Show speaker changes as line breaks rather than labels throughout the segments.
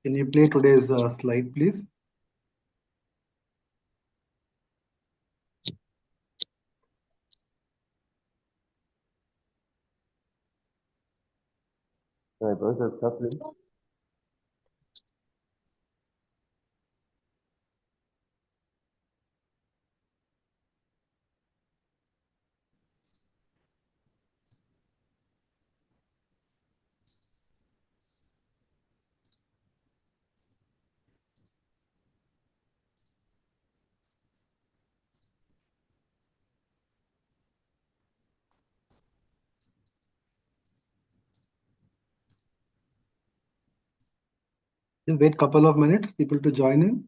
Can you play today's slide, please? Just wait a couple of minutes, people to join in.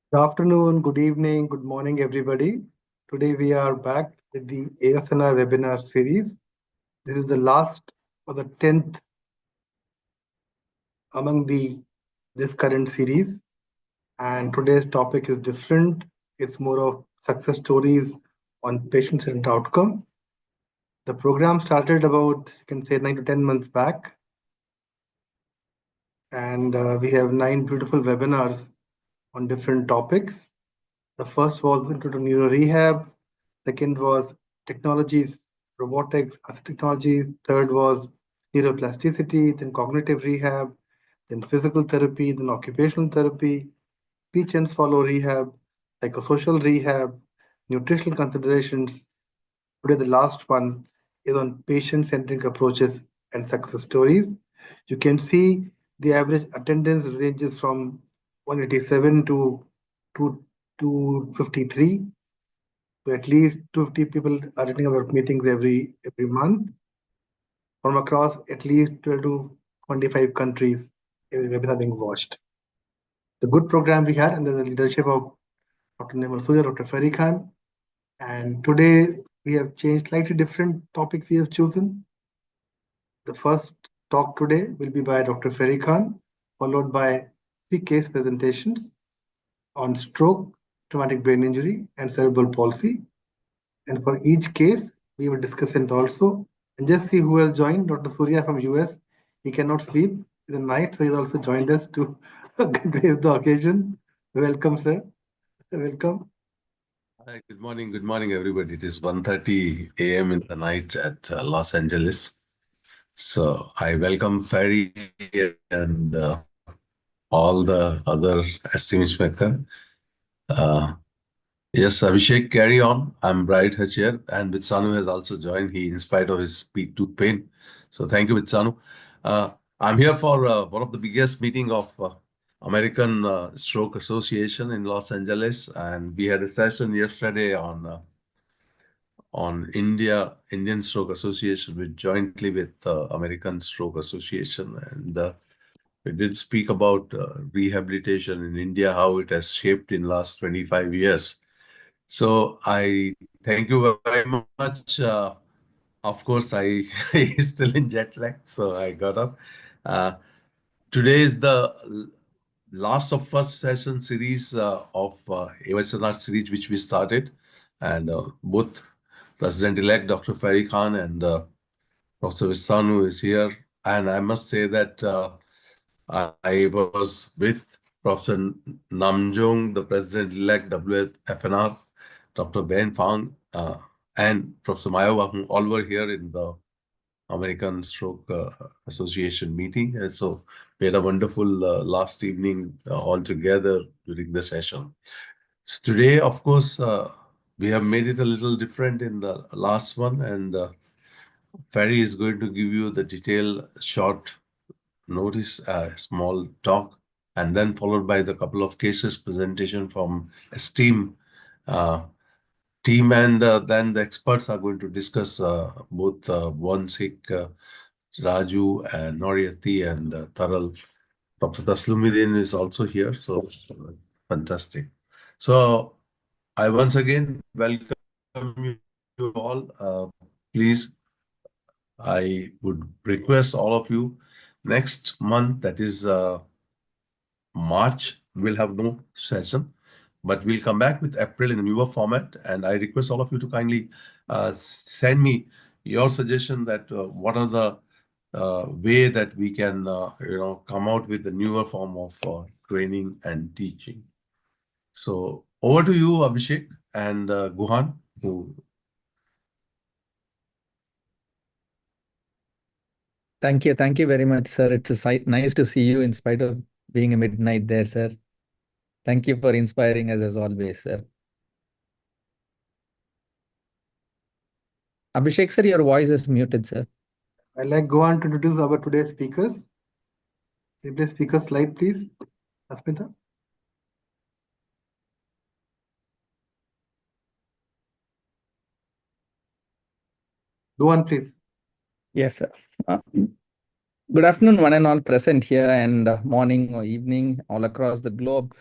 Good afternoon, good evening, good morning, everybody. Today we are back with the AOSNR webinar series. This is the last or the 10th among this current series. And today's topic is different. It's more of success stories on patient-centered outcome. The program started about, you can say, 9 to 10 months back. And we have 9 beautiful webinars on different topics. The first was into neuro rehab. Second was technologies, robotics, asset technologies. Third was neuroplasticity, then cognitive rehab, then physical therapy, then occupational therapy, speech and swallow rehab, psychosocial rehab, nutritional considerations. Today, the last one is on patient-centric approaches and success stories. You can see the average attendance ranges from 187 to 253. So at least 250 people are attending our meetings every month from across at least 12 to 25 countries. Every webinar being watched. The good program we had under the leadership of Dr. Nimal Surya, Dr. Ferry Khan. And today we have changed slightly different topics we have chosen. The first talk today will be by Dr. Ferry Khan, followed by 3 case presentations on stroke, traumatic brain injury, and cerebral palsy. And for each case, we will discuss it also. And just see who has joined. Dr. Surya from US. He cannot sleep in the night, so he's also joined us to grace the occasion. Welcome, sir. Welcome.
Hi, good morning, everybody. It is 1:30 a.m. in the night at Los Angeles. So I welcome Ferry and all the other esteemed maker. Yes, Abhishek, carry on. I'm right here, and Vitsanu has also joined. He, in spite of his tooth pain. So thank you, Vitsanu. I'm here for one of the biggest meeting of American Stroke Association in Los Angeles, and we had a session yesterday on Indian Stroke Association, with jointly with American Stroke Association, and we did speak about rehabilitation in India, how it has shaped in last 25 years. So I thank you very much. Of course, I still in jet lag, so I got up. Today is the last of first session series of AOSNR series, which we started, and both President-elect Dr. Ferry Khan and Professor Visanu is here, and I must say that I was with Professor Namjong, the President-elect WFNR, Dr. Ben Fang, and Professor Mayawa, who all were here in the American Stroke Association meeting. And so we had a wonderful last evening all together during the session. So today, of course, we have made it a little different in the last one, and Ferry is going to give you the detailed short notice, small talk, and then followed by the couple of cases presentation from esteemed team, and then the experts are going to discuss both Wansik, Raju, and Noriyati, and Taral. Dr. Taslumuddin is also here, so fantastic. So I once again welcome you all. Please, I would request all of you next month, that is March, we'll have no session, but we'll come back with April in a newer format. And I request all of you to kindly send me your suggestion that what are the way that we can come out with a newer form of training and teaching. So over to you, Abhishek and Guhan, who
Thank you. Thank you very much, sir. It was nice to see you in spite of being a midnight there, sir. Thank you for inspiring us as always, sir. Abhishek, sir, your voice is muted, sir.
I'd like go on to introduce our today's speakers. Today's speaker slide, please, Asmita. Go on, please.
Yes, sir. Good afternoon, one and all present here, and morning or evening all across the globe.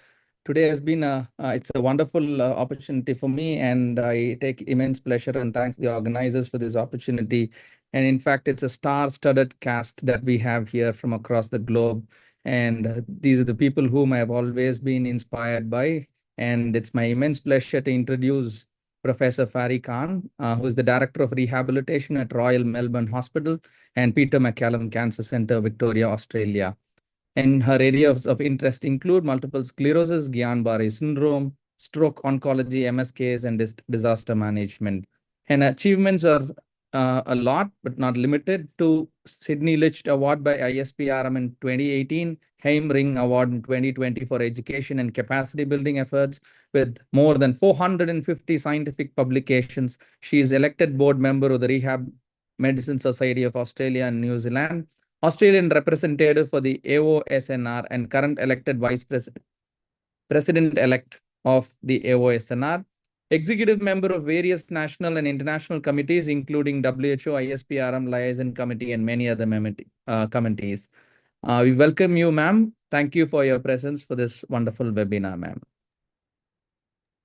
Today has been it's a wonderful opportunity for me, and I take immense pleasure and thanks the organizers for this opportunity. And in fact, it's a star-studded cast that we have here from across the globe. And these are the people whom I have always been inspired by. And it's my immense pleasure to introduce Professor Fari Khan, who is the Director of Rehabilitation at Royal Melbourne Hospital and Peter MacCallum Cancer Centre, Victoria, Australia. And her areas of interest include multiple sclerosis, Guillain-Barré syndrome, stroke oncology, MSKs, and disaster management. And achievements are a lot, but not limited to Sydney Licht Award by ISPRM in 2018, Haim Ring Award in 2020 for education and capacity building efforts with more than 450 scientific publications. She is elected board member of the Rehab Medicine Society of Australia and New Zealand, Australian representative for the AOSNR, and current elected vice president-elect of the AOSNR, executive member of various national and international committees, including WHO, ISPRM, Liaison Committee, and many other committees. We welcome you, ma'am. Thank you for your presence for this wonderful webinar, ma'am.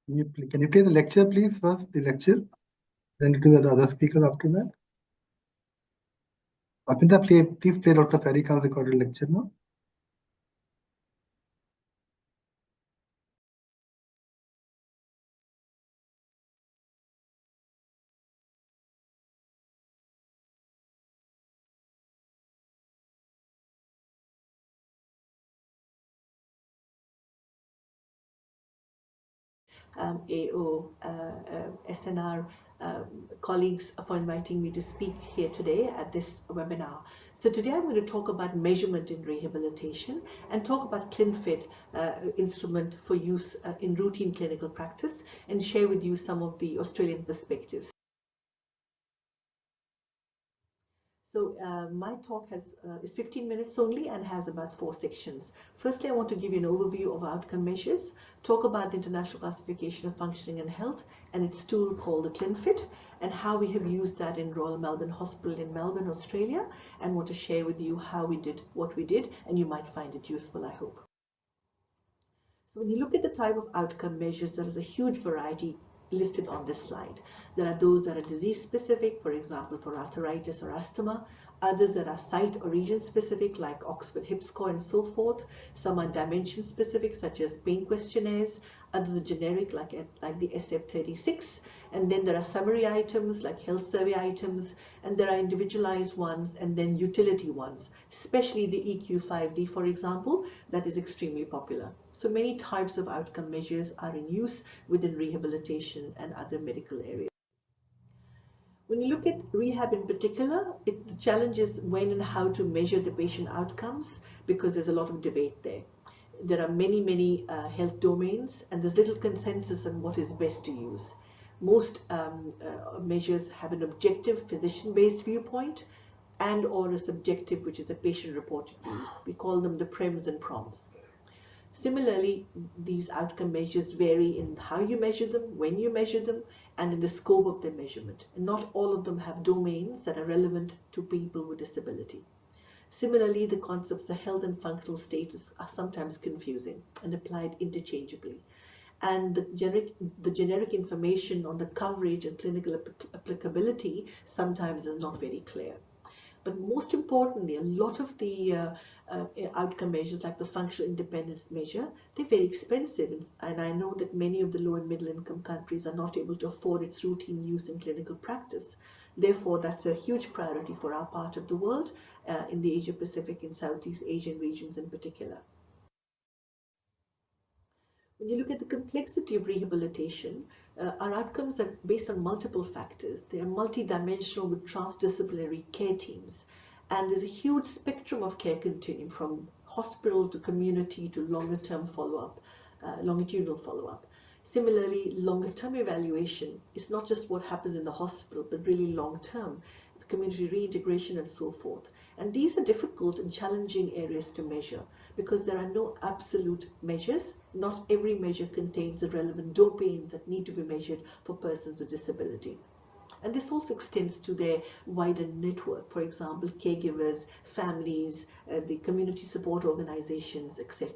Can you play the lecture, please, first, the lecture? Then to the other speakers after that. Apinda, please play Dr. Fari Khan's recorded lecture now.
AOSNR colleagues for inviting me to speak here today at this webinar. So today I'm going to talk about measurement in rehabilitation and talk about ClinFit instrument for use in routine clinical practice, and share with you some of the Australian perspectives. So my talk is 15 minutes only and has about 4 sections. Firstly, I want to give you an overview of outcome measures, talk about the International Classification of Functioning and Health and its tool called the ClinFit, and how we have used that in Royal Melbourne Hospital in Melbourne, Australia, and want to share with you how we did what we did, and you might find it useful, I hope. So when you look at the type of outcome measures, there is a huge variety listed on this slide. There are those that are disease specific, for example, for arthritis or asthma. Others that are site or region specific, like Oxford Hip Score and so forth. Some are dimension specific, such as pain questionnaires. Others are generic, like the SF36. And then there are summary items, like health survey items. And there are individualized ones, and then utility ones, especially the EQ5D, for example, that is extremely popular. So many types of outcome measures are in use within rehabilitation and other medical areas. When you look at rehab in particular, the challenge is when and how to measure the patient outcomes, because there's a lot of debate there. There are many health domains, and there's little consensus on what is best to use. Most measures have an objective physician-based viewpoint and or a subjective, which is a patient-reported views. We call them the prems and proms. Similarly, these outcome measures vary in how you measure them, when you measure them, and in the scope of their measurement. And not all of them have domains that are relevant to people with disability. Similarly, the concepts of health and functional status are sometimes confusing and applied interchangeably. And the generic information on the coverage and clinical applicability sometimes is not very clear. But most importantly, a lot of the outcome measures, like the functional independence measure, they're very expensive. And I know that many of the low and middle income countries are not able to afford its routine use in clinical practice. Therefore, that's a huge priority for our part of the world, in the Asia Pacific and Southeast Asian regions in particular. When you look at the complexity of rehabilitation, our outcomes are based on multiple factors. They are multidimensional with transdisciplinary care teams. And there's a huge spectrum of care continuum, from hospital to community to longer-term follow-up, longitudinal follow-up. Similarly, longer-term evaluation is not just what happens in the hospital, but really long-term, community reintegration and so forth. And these are difficult and challenging areas to measure because there are no absolute measures. Not every measure contains the relevant domains that need to be measured for persons with disability. And this also extends to their wider network, for example, caregivers, families, the community support organizations, etc.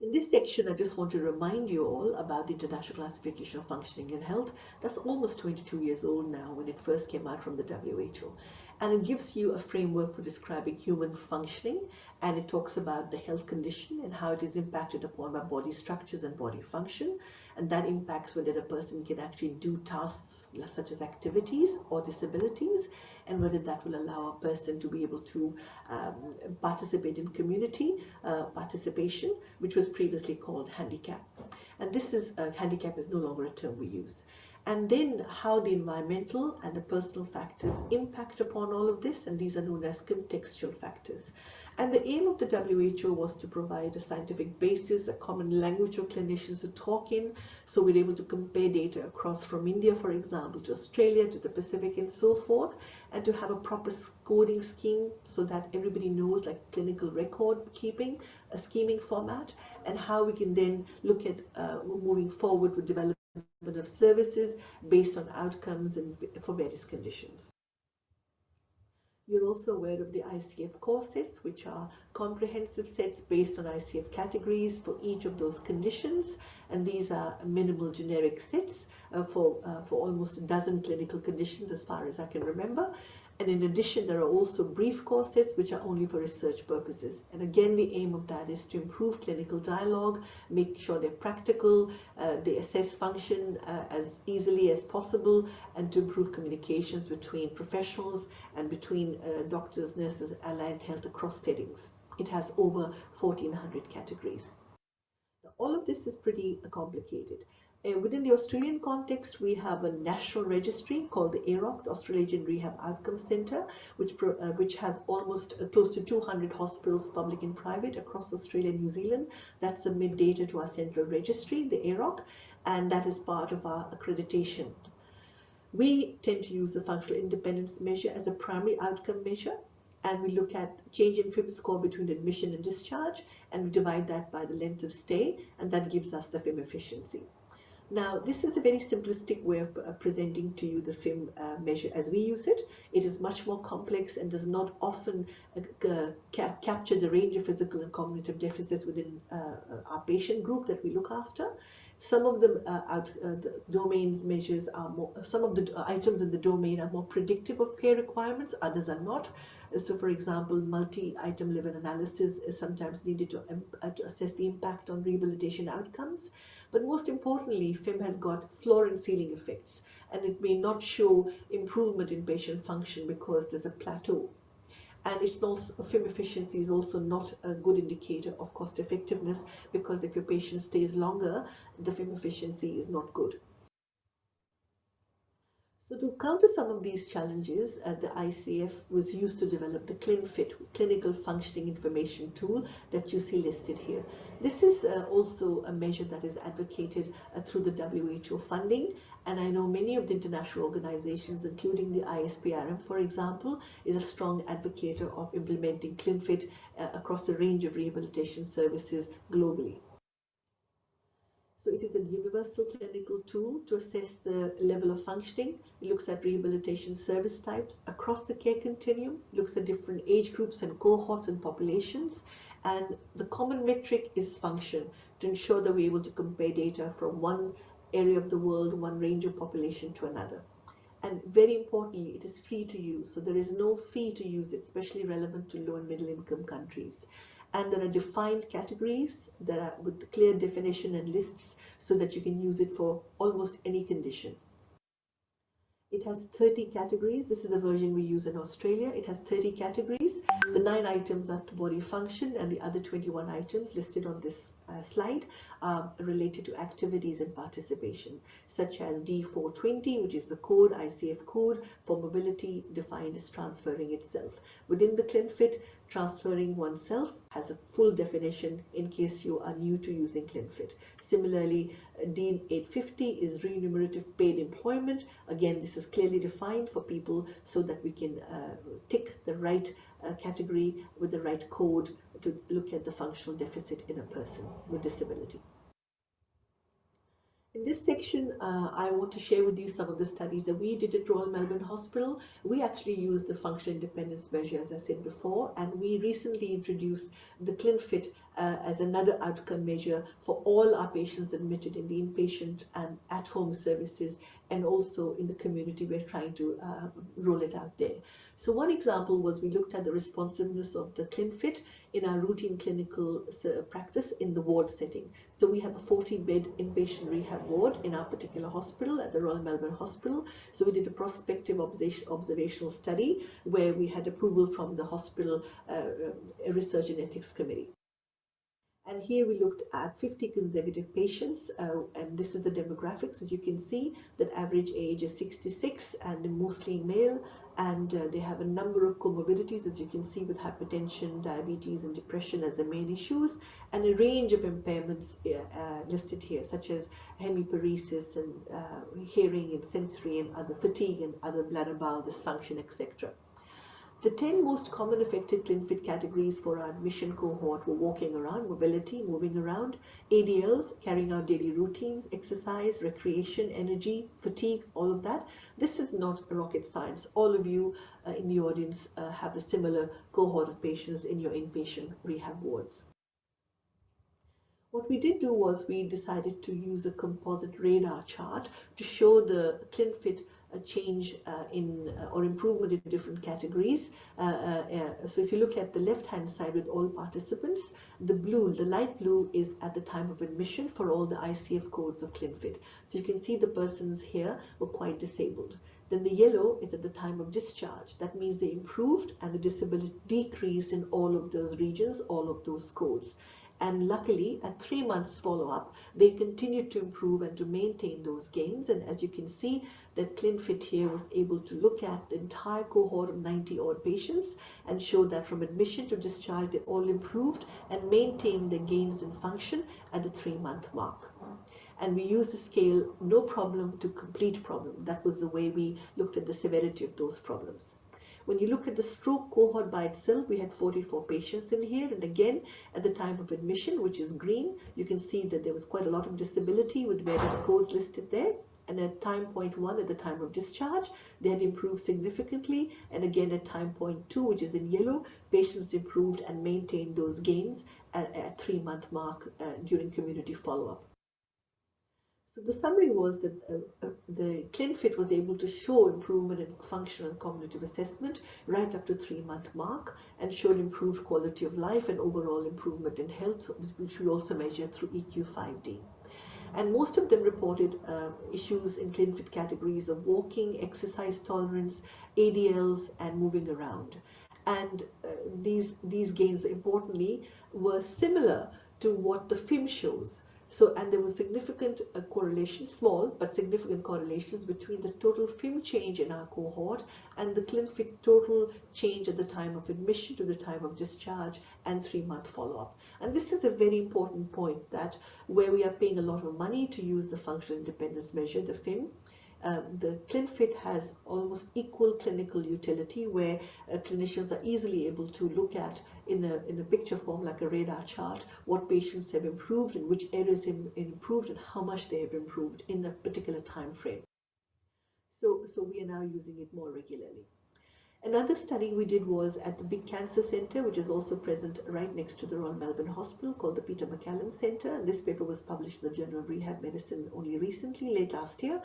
In this section, I just want to remind you all about the International Classification of Functioning in Health. That's almost 22 years old now, when it first came out from the WHO. And it gives you a framework for describing human functioning, and it talks about the health condition and how it is impacted upon by body structures and body function. And that impacts whether the person can actually do tasks such as activities or disabilities, and whether that will allow a person to be able to participate in community participation, which was previously called handicap. And this is, handicap is no longer a term we use. And then how the environmental and the personal factors impact upon all of this, and these are known as contextual factors. And the aim of the WHO was to provide a scientific basis, a common language for clinicians to talk in, so we're able to compare data across from India, for example, to Australia, to the Pacific and so forth, and to have a proper coding scheme so that everybody knows, like clinical record keeping, a scheming format, and how we can then look at moving forward with development of services based on outcomes and for various conditions. You're also aware of the ICF core sets, which are comprehensive sets based on ICF categories for each of those conditions, and these are minimal generic sets for almost a dozen clinical conditions as far as I can remember. And in addition, there are also brief core sets which are only for research purposes. And again, the aim of that is to improve clinical dialogue, make sure they're practical, they assess function as easily as possible, and to improve communications between professionals and between doctors, nurses, allied health across settings. It has over 1,400 categories. Now, all of this is pretty complicated. Within the Australian context, we have a national registry called the AROC, the Australasian Rehab Outcome Centre, which has almost close to 200 hospitals, public and private, across Australia and New Zealand that submit data to our central registry, the AROC, and that is part of our accreditation. We tend to use the functional independence measure as a primary outcome measure, and we look at change in FIM score between admission and discharge, and we divide that by the length of stay, and that gives us the FIM efficiency. Now, this is a very simplistic way of presenting to you the FIM measure as we use it. It is much more complex and does not often capture the range of physical and cognitive deficits within our patient group that we look after. Some of the domains measures are more, some of the items in the domain are more predictive of care requirements, others are not. So for example, multi-item liver analysis is sometimes needed to assess the impact on rehabilitation outcomes. But most importantly, FIM has got floor and ceiling effects, and it may not show improvement in patient function because there's a plateau. And it's also, FIM efficiency is also not a good indicator of cost effectiveness, because if your patient stays longer, the FIM efficiency is not good. So to counter some of these challenges, the ICF was used to develop the ClinFit, Clinical Functioning Information Tool, that you see listed here. This is also a measure that is advocated through the WHO funding, and I know many of the international organizations, including the ISPRM, for example, is a strong advocate of implementing ClinFit across a range of rehabilitation services globally. So it is a universal clinical tool to assess the level of functioning. It looks at rehabilitation service types across the care continuum, looks at different age groups and cohorts and populations. And the common metric is function, to ensure that we're able to compare data from one area of the world, one range of population to another. And very importantly, it is free to use. So there is no fee to use it, especially relevant to low and middle income countries. And there are defined categories that are with clear definition and lists, so that you can use it for almost any condition. It has 30 categories. This is the version we use in Australia. It has 30 categories. The 9 items are to body function, and the other 21 items listed on this slide are related to activities and participation, such as D420, which is the code, ICF code for mobility, defined as transferring itself. Within the ClinFit, transferring oneself has a full definition in case you are new to using ClinFit. Similarly, D850 is remunerative paid employment. Again, this is clearly defined for people so that we can tick the right category with the right code to look at the functional deficit in a person with disability. In this section, I want to share with you some of the studies that we did at Royal Melbourne Hospital. We actually used the functional independence measure, as I said before, and we recently introduced the ClinFit as another outcome measure for all our patients admitted in the inpatient and at-home services, and also in the community. We're trying to roll it out there. So one example was we looked at the responsiveness of the ClinFit in our routine clinical practice in the ward setting. So we have a 40-bed inpatient rehab ward in our particular hospital at the Royal Melbourne Hospital. So we did a prospective observational study where we had approval from the hospital research and ethics committee. And here we looked at 50 consecutive patients, and this is the demographics. As you can see, that average age is 66 and mostly male, and they have a number of comorbidities, as you can see, with hypertension, diabetes and depression as the main issues, and a range of impairments listed here, such as hemiparesis and hearing and sensory and other fatigue and other bladder bowel dysfunction, etc. The 10 most common affected ClinFit categories for our admission cohort were walking around, mobility, moving around, ADLs, carrying out daily routines, exercise, recreation, energy, fatigue, all of that. This is not rocket science. All of you in the audience have a similar cohort of patients in your inpatient rehab wards. What we did do was we decided to use a composite radar chart to show the ClinFit change or improvement in different categories. So if you look at the left-hand side with all participants, the light blue is at the time of admission for all the ICF codes of ClinFit. So you can see the persons here were quite disabled. Then the yellow is at the time of discharge. That means they improved and the disability decreased in all of those regions, all of those codes. And luckily, at 3 months follow-up, they continued to improve and to maintain those gains. And as you can see, that ClinFit here was able to look at the entire cohort of 90-odd patients and show that from admission to discharge, they all improved and maintained their gains in function at the 3-month mark. And we used the scale no problem to complete problem. That was the way we looked at the severity of those problems. When you look at the stroke cohort by itself, we had 44 patients in here, and again at the time of admission, which is green, you can see that there was quite a lot of disability with various codes listed there. And at time point 1, at the time of discharge, they had improved significantly, and again at time point 2, which is in yellow, patients improved and maintained those gains at 3-month mark during community follow-up. So the summary was that the ClinFit was able to show improvement in functional and cognitive assessment right up to 3-month mark, and showed improved quality of life and overall improvement in health, which we also measured through EQ5D. And most of them reported issues in ClinFit categories of walking, exercise tolerance, ADLs, and moving around. And these gains, importantly, were similar to what the FIM shows. So, and there was significant correlation, small but significant correlations between the total FIM change in our cohort and the ClinFit total change at the time of admission to the time of discharge and 3-month follow-up. And this is a very important point, that where we are paying a lot of money to use the functional independence measure, the FIM, the ClinFit has almost equal clinical utility, where clinicians are easily able to look at in a picture form, like a radar chart, what patients have improved and which areas have improved and how much they have improved in a particular time frame. So we are now using it more regularly. Another study we did was at the big cancer center, which is also present right next to the Royal Melbourne Hospital, called the Peter MacCallum Center. And this paper was published in the Journal of Rehab Medicine only recently, late last year.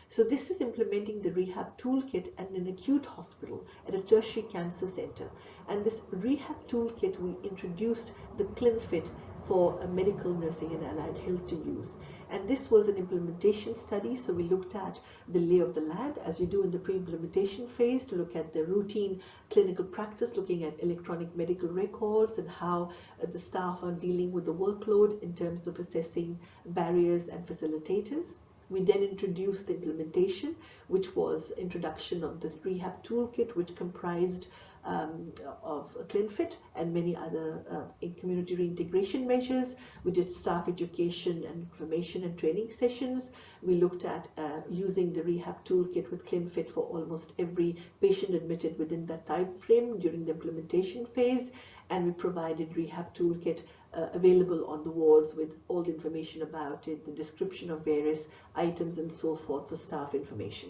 So this is implementing the rehab toolkit at an acute hospital at a tertiary cancer center. And this rehab toolkit, we introduced the ClinFit for medical nursing and allied health to use. And this was an implementation study, so we looked at the lay of the land, as you do in the pre-implementation phase, to look at the routine clinical practice, looking at electronic medical records and how the staff are dealing with the workload in terms of assessing barriers and facilitators. We then introduced the implementation, which was introduction of the rehab toolkit, which comprised of ClinFit and many other community reintegration measures. We did staff education and information and training sessions. We looked at using the rehab toolkit with ClinFit for almost every patient admitted within that time frame during the implementation phase, and we provided rehab toolkit available on the walls with all the information about it, the description of various items and so forth for staff information.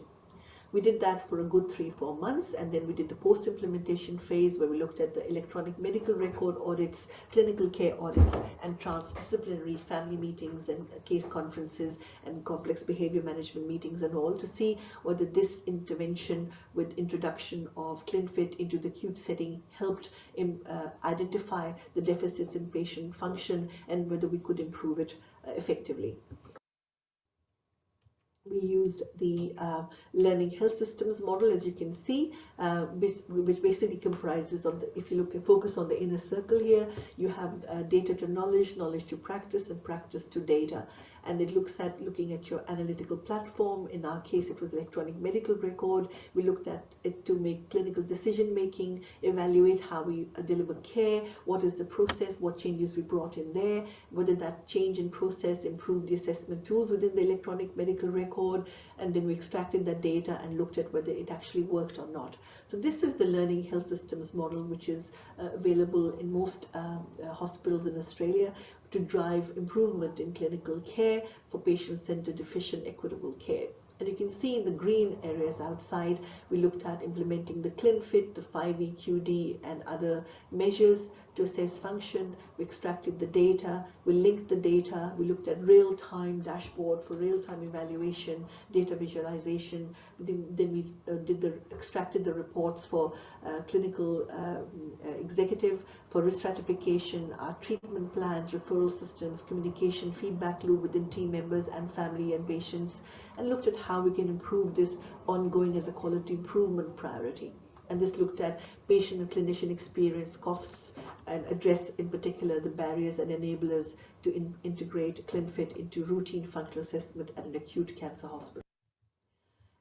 We did that for a good 3-4 months, and then we did the post-implementation phase, where we looked at the electronic medical record audits, clinical care audits, and transdisciplinary family meetings and case conferences and complex behavior management meetings and all, to see whether this intervention with introduction of ClinFit into the acute setting helped identify the deficits in patient function and whether we could improve it effectively. We used the learning health systems model, as you can see, which basically comprises of the, if you look at focus on the inner circle here, you have data to knowledge, knowledge to practice, and practice to data. And it looks at looking at your analytical platform. In our case, it was electronic medical record. We looked at it to make clinical decision making, evaluate how we deliver care, what is the process, what changes we brought in there, whether that change in process improved the assessment tools within the electronic medical record, and then we extracted that data and looked at whether it actually worked or not. So this is the learning health systems model, which is available in most hospitals in Australia, to drive improvement in clinical care for patient-centered, efficient, equitable care. And you can see in the green areas outside, we looked at implementing the ClinFit, the 5EQD, and other measures to assess function. We extracted the data, we linked the data, we looked at real-time dashboard for real-time evaluation, data visualization. Then we extracted the reports for clinical executive, for risk stratification, our treatment plans, referral systems, communication, feedback loop within team members and family and patients, and looked at how we can improve this ongoing as a quality improvement priority. And this looked at patient and clinician experience, costs, and address in particular the barriers and enablers to integrate ClinFit into routine functional assessment at an acute cancer hospital.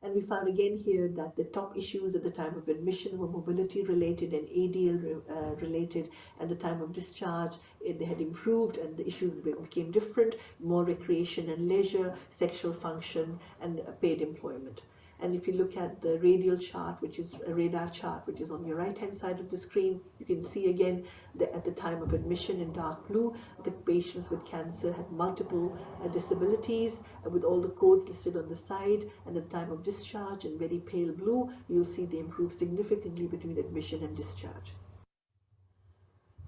And we found again here that the top issues at the time of admission were mobility related and ADL related. At the time of discharge, they had improved and the issues became different: more recreation and leisure, sexual function, and paid employment. And if you look at the radial chart, which is a radar chart, which is on your right hand side of the screen, you can see again that at the time of admission in dark blue, the patients with cancer had multiple disabilities with all the codes listed on the side, and at the time of discharge in very pale blue, you'll see they improve significantly between admission and discharge.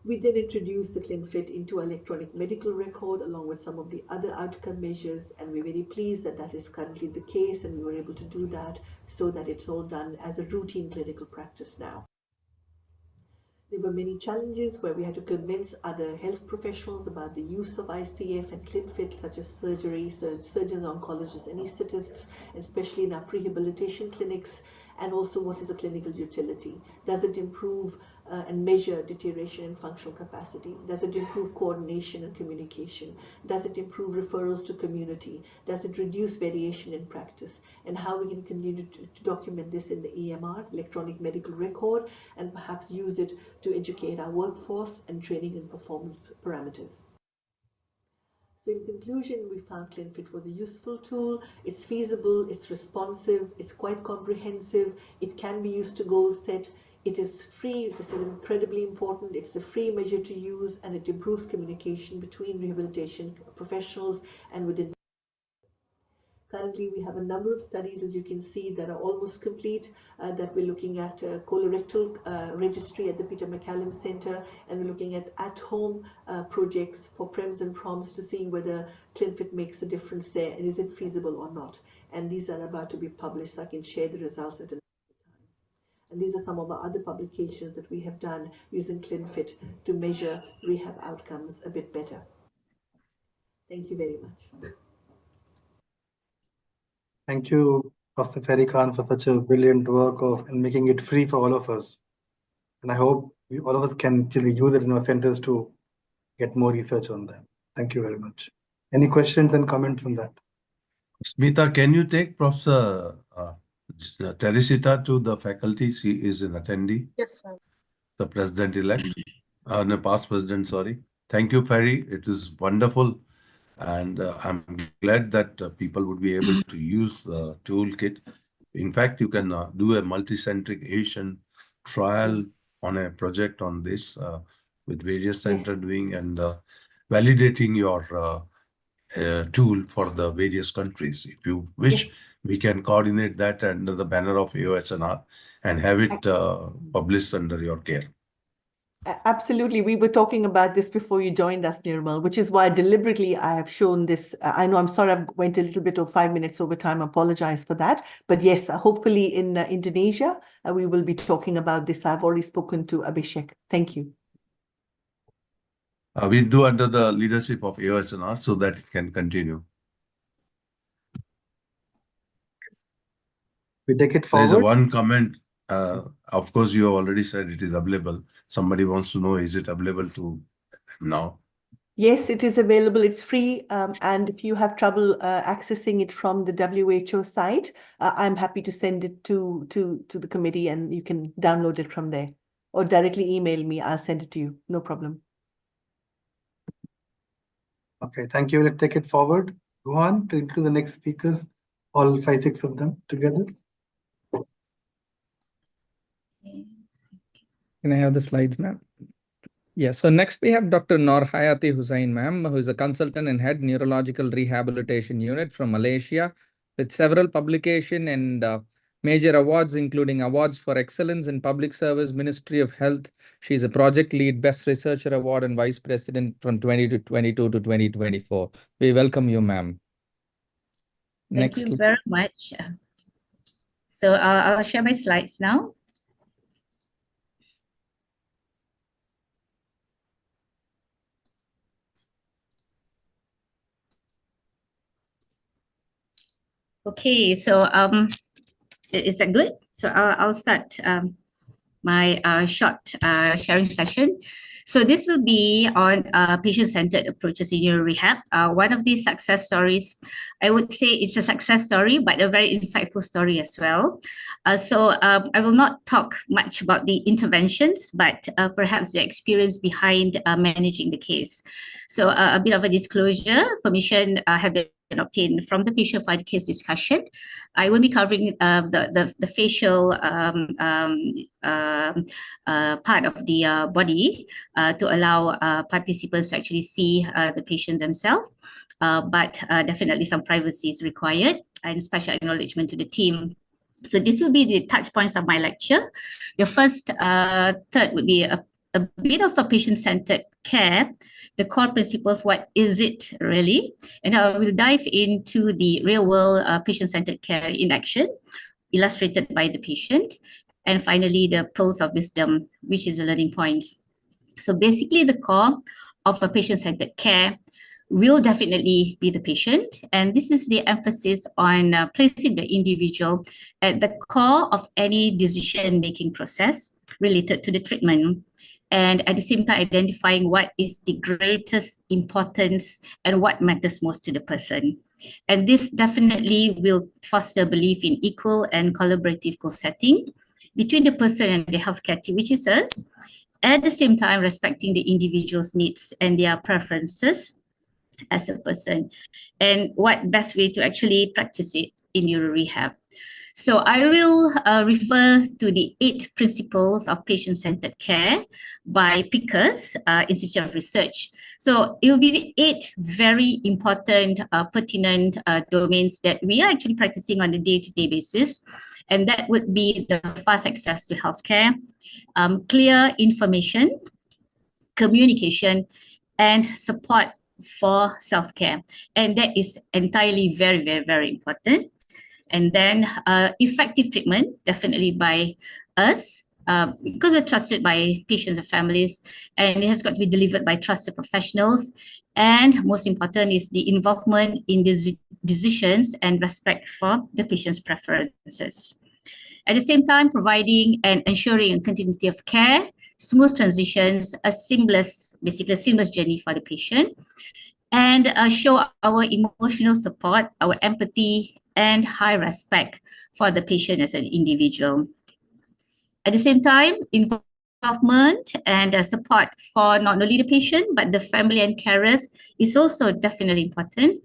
We then introduced the ClinFit into electronic medical record along with some of the other outcome measures, and we're very pleased that that is currently the case, and we were able to do that so that it's all done as a routine clinical practice now. There were many challenges where we had to convince other health professionals about the use of ICF and ClinFit, such as surgeons, oncologists, anesthetists, especially in our prehabilitation clinics, and also what is a clinical utility. Does it improve and measure deterioration in functional capacity? Does it improve coordination and communication? Does it improve referrals to community? Does it reduce variation in practice? And how we can continue to document this in the EMR, electronic medical record, and perhaps use it to educate our workforce and training and performance parameters. So in conclusion, we found ClinFit was a useful tool. It's feasible, it's responsive, it's quite comprehensive, it can be used to goal set, it is free. This is incredibly important. It's a free measure to use, and it improves communication between rehabilitation professionals and within. Currently, we have a number of studies, as you can see, that are almost complete, that we're looking at colorectal registry at the Peter MacCallum Center, and we're looking at home projects for PREMS and PROMs to see whether ClinFit makes a difference there, and is it feasible or not. And these are about to be published, so I can share the results at another time. And these are some of our other publications that we have done using ClinFit to measure rehab outcomes a bit better. Thank you very much.
Thank you, Professor Ferry Khan, for such a brilliant work of and making it free for all of us. And I hope all of us can actually use it in our centers to get more research on that. Thank you very much. Any questions and comments on that?
Smita, can you take Professor Teresita to the faculty? She is an attendee.
Yes, sir.
The president-elect, no, past president, sorry. Thank you, Ferry. It is wonderful. And I'm glad that people would be able to use the toolkit. In fact, you can do a multicentric Asian trial on a project on this with various centers doing and validating your tool for the various countries. If you wish, we can coordinate that under the banner of AOSNR and have it published under your care.
Absolutely. We were talking about this before you joined us, Nirmal, which is why deliberately I have shown this. I know, I'm sorry, I went a little bit of 5 minutes over time. I apologize for that. But yes, hopefully in Indonesia, we will be talking about this. I've already spoken to Abhishek. Thank you.
We do under the leadership of AOSNR so that it can continue.
We take it forward.
There's one comment. Of course, you have already said it is available. Somebody wants to know, is it available to now?
Yes, it is available. It's free. And if you have trouble accessing it from the WHO site, I'm happy to send it to the committee, and you can download it from there. Or directly email me. I'll send it to you. No problem.
Okay, thank you. Let's take it forward. Go on to the next speakers, all 5, 6 of them together.
Can I have the slides, ma'am? Yeah, so next we have Dr. Noor Hayati Hussain, ma'am, who is a consultant and head neurological rehabilitation unit from Malaysia with several publication and major awards, including awards for excellence in public service, Ministry of Health. She's a project lead, best researcher award, and vice president from 2022 to 2024. We welcome you, ma'am.
Thank you very much. So I'll share my slides now. Okay, so is that good? So I'll start my short sharing session. So this will be on patient-centered approaches in neuro rehab. One of these success stories, I would say it's a success story, but a very insightful story as well. So I will not talk much about the interventions, but perhaps the experience behind managing the case. So a bit of a disclosure, permission have been can obtain from the patient for the case discussion. I will be covering the facial part of the body to allow participants to actually see the patient themselves. But definitely some privacy is required, and special acknowledgement to the team. So this will be the touch points of my lecture. The first third would be a bit of a patient-centered care, the core principles, what is it really? And I will dive into the real-world patient-centered care in action, illustrated by the patient. And finally, the pearls of wisdom, which is the learning points. So basically, the core of a patient-centered care will definitely be the patient. And this is the emphasis on placing the individual at the core of any decision-making process related to the treatment. And at the same time, identifying what is the greatest importance and what matters most to the person. And this definitely will foster belief in equal and collaborative setting between the person and the healthcare team, which is us, at the same time respecting the individual's needs and their preferences as a person, and what best way to actually practice it in neuro rehab. So I will refer to the 8 principles of patient-centered care by Pickers Institute of Research. So it will be 8 very important, pertinent domains that we are actually practicing on a day-to-day basis. And that would be the fast access to healthcare, clear information, communication, and support for self-care. And that is entirely very, very, very important. And then effective treatment, definitely by us, because we're trusted by patients and families, and it has got to be delivered by trusted professionals. And most important is the involvement in the decisions and respect for the patient's preferences. At the same time, providing and ensuring a continuity of care, smooth transitions, basically a seamless journey for the patient, and show our emotional support, our empathy, and high respect for the patient as an individual. At the same time, involvement and support for not only the patient, but the family and carers is also definitely important.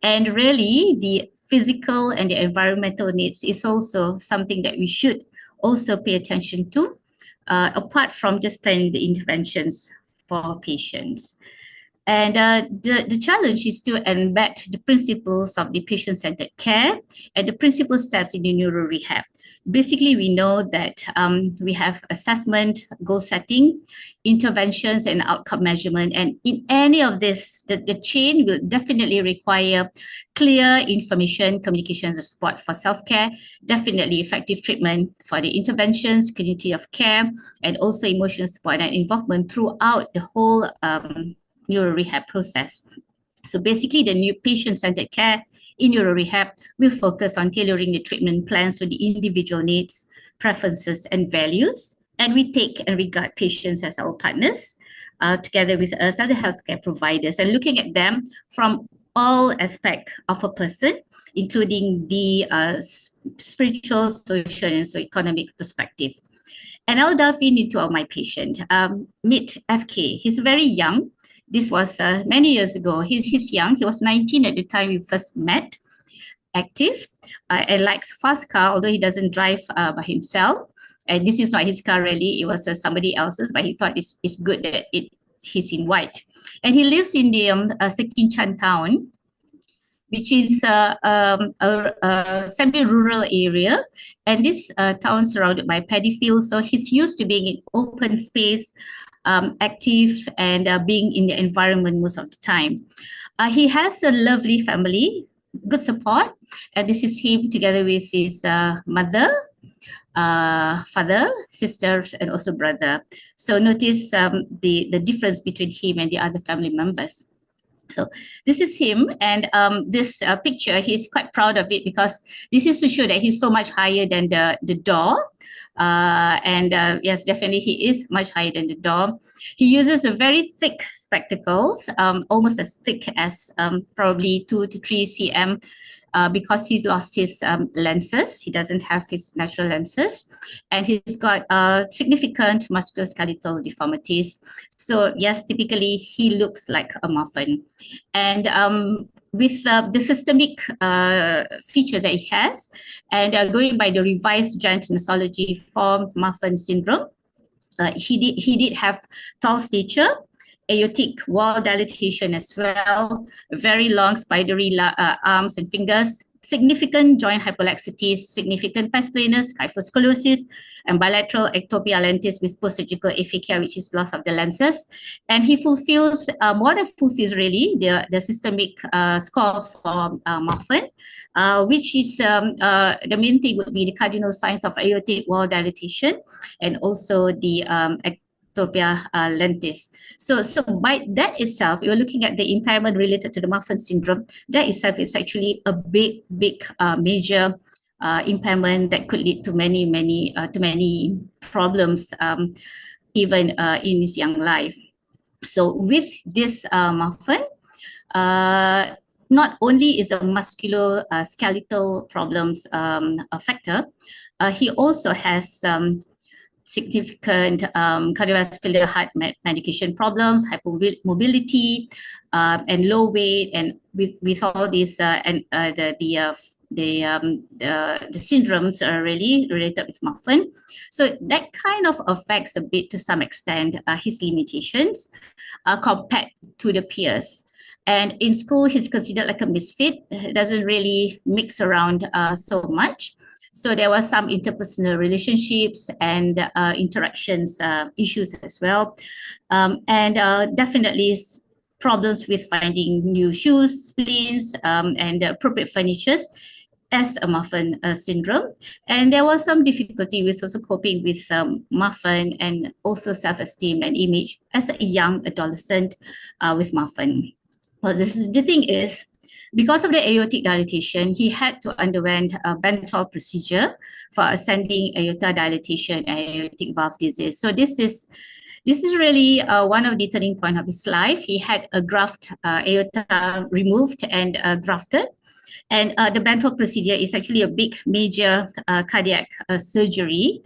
And really, the physical and the environmental needs is also something that we should also pay attention to, apart from just planning the interventions for patients. And the challenge is to embed the principles of the patient-centered care and the principal steps in the neuro rehab. Basically, we know that we have assessment, goal setting, interventions, and outcome measurement. And in any of this, the chain will definitely require clear information, communications, and support for self-care, definitely effective treatment for the interventions, community of care, and also emotional support and involvement throughout the whole neuro rehab process. So basically, the new patient-centered care in neuro rehab will focus on tailoring the treatment plans to the individual needs, preferences, and values. And we take and regard patients as our partners, together with us other healthcare providers, and looking at them from all aspects of a person, including the spiritual, social, and socio-economic perspective. And I'll delve into my patient. Meet FK. He's very young. This was many years ago. He's young. He was 19 at the time we first met, active, and likes fast car, although he doesn't drive by himself. And this is not his car really, it was somebody else's, but he thought it's good that he's in white. And he lives in the Sekinchan town, which is a semi-rural area. And this town surrounded by paddy fields. So he's used to being in open space, active, and being in the environment most of the time. He has a lovely family, good support. And this is him together with his mother, father, sisters, and also brother. So notice the difference between him and the other family members. So this is him, and this picture, he's quite proud of it because this is to show that he's so much higher than the door. Yes, definitely he is much higher than the door. He uses a very thick spectacles, almost as thick as probably 2 to 3 cm, because he's lost his lenses. He doesn't have his natural lenses, and he's got significant musculoskeletal deformities. So yes, typically he looks like a muffin. And with the systemic features that he has, and going by the revised giant nosology for Marfan syndrome, he did have tall stature, aortic wall dilatation as well, very long spidery arms and fingers, significant joint hypolaxity, significant pes planus, kyphoscoliosis, and bilateral ectopia lentis with post-surgical aphakia, which is loss of the lenses. And he fulfills, more than fulfills really, the systemic score for Marfan, which is the main thing would be the cardinal signs of aortic wall dilatation and also the ectopia lentis. So by that itself, you're looking at the impairment related to the Marfan syndrome. That itself is actually a big major impairment that could lead to many problems, even in his young life. So with this Marfan, not only is a musculoskeletal problems a factor, he also has significant cardiovascular heart medication problems, hypermobility, and low weight, and with all these and the syndromes are really related with Marfan. So that kind of affects a bit, to some extent, his limitations compared to the peers. And in school, he's considered like a misfit, doesn't really mix around so much. So there were some interpersonal relationships and interactions issues as well. And definitely problems with finding new shoes, splints, and appropriate furnitures as a Marfan syndrome. And there was some difficulty with also coping with Marfan, and also self-esteem and image as a young adolescent with Marfan. Well, the thing is, because of the aortic dilatation, he had to underwent a ventral procedure for ascending aorta dilatation and aortic valve disease. So this is really one of the turning point of his life. He had a graft aorta removed and grafted. And the ventral procedure is actually a big major cardiac surgery,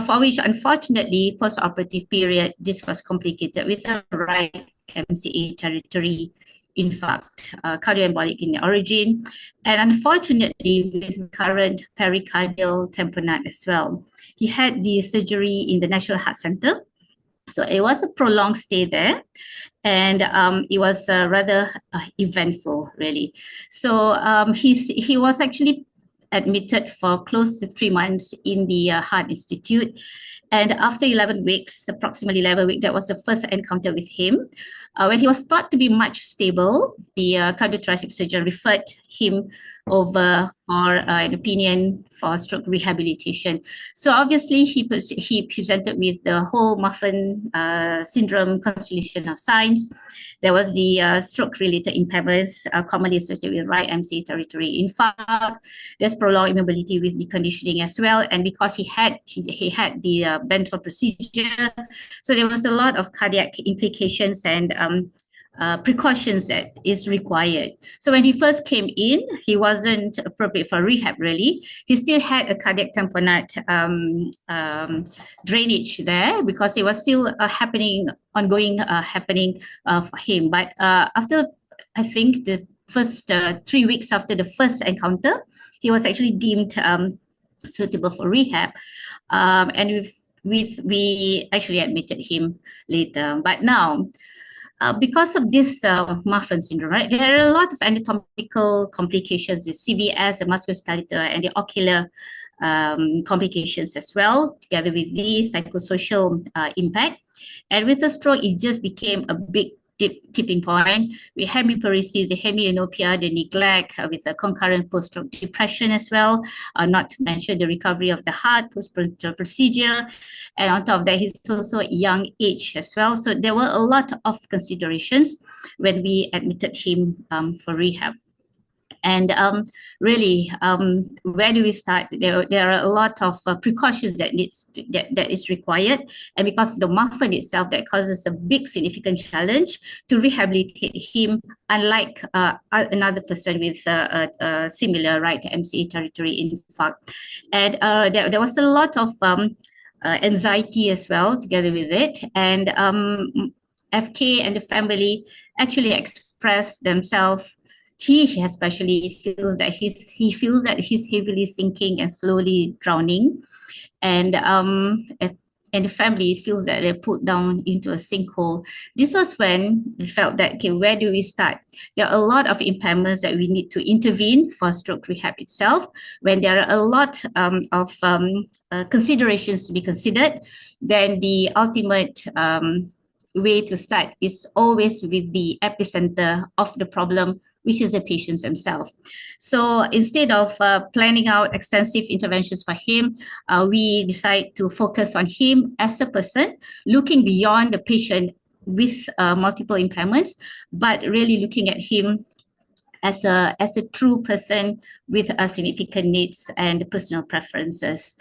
for which unfortunately post-operative period, this was complicated with a right MCA territory infarct, cardioembolic in origin, and unfortunately with recurrent pericardial tamponade as well. He had the surgery in the National Heart Center. So it was a prolonged stay there, and it was rather eventful, really. So he was actually admitted for close to 3 months in the Heart Institute. And after 11 weeks, approximately 11 weeks, that was the first encounter with him. When he was thought to be much stable, the cardiothoracic surgeon referred him over for an opinion for stroke rehabilitation. So obviously he presented with the whole Marfan syndrome constellation of signs. There was the stroke-related impairments commonly associated with right MCA territory infarct. There's prolonged immobility with deconditioning as well, and because he had the ventral procedure, so there was a lot of cardiac implications and precautions that is required. So when he first came in, he wasn't appropriate for rehab really. He still had a cardiac tamponade drainage there because it was still ongoing for him. But after, I think, the first 3 weeks after the first encounter, he was actually deemed suitable for rehab. And we actually admitted him later. But now, because of this Marfan syndrome, right, there are a lot of anatomical complications, the CVS, the musculoskeletal, and the ocular complications as well, together with the psychosocial impact. And with the stroke, it just became a big tipping point. We had hemiparesis, the hemianopia, the neglect with a concurrent post-stroke depression as well, not to mention the recovery of the heart post-procedure. And on top of that, he's also a young age as well. So there were a lot of considerations when we admitted him for rehab. And really, where do we start? There are a lot of precautions that is required, and because of the Marfan itself, that causes a big significant challenge to rehabilitate him, unlike another person with a similar right MCA territory infarct. And there was a lot of anxiety as well together with it, and FK and the family actually expressed themselves he especially feels that he's heavily sinking and slowly drowning, and the family feels that they're put down into a sinkhole. This was when we felt that, okay, where do we start? There are a lot of impairments that we need to intervene for stroke rehab itself. When there are a lot of considerations to be considered, then the ultimate way to start is always with the epicenter of the problem, which is the patients themselves. So instead of planning out extensive interventions for him, we decide to focus on him as a person, looking beyond the patient with multiple impairments, but really looking at him as a true person with significant needs and personal preferences.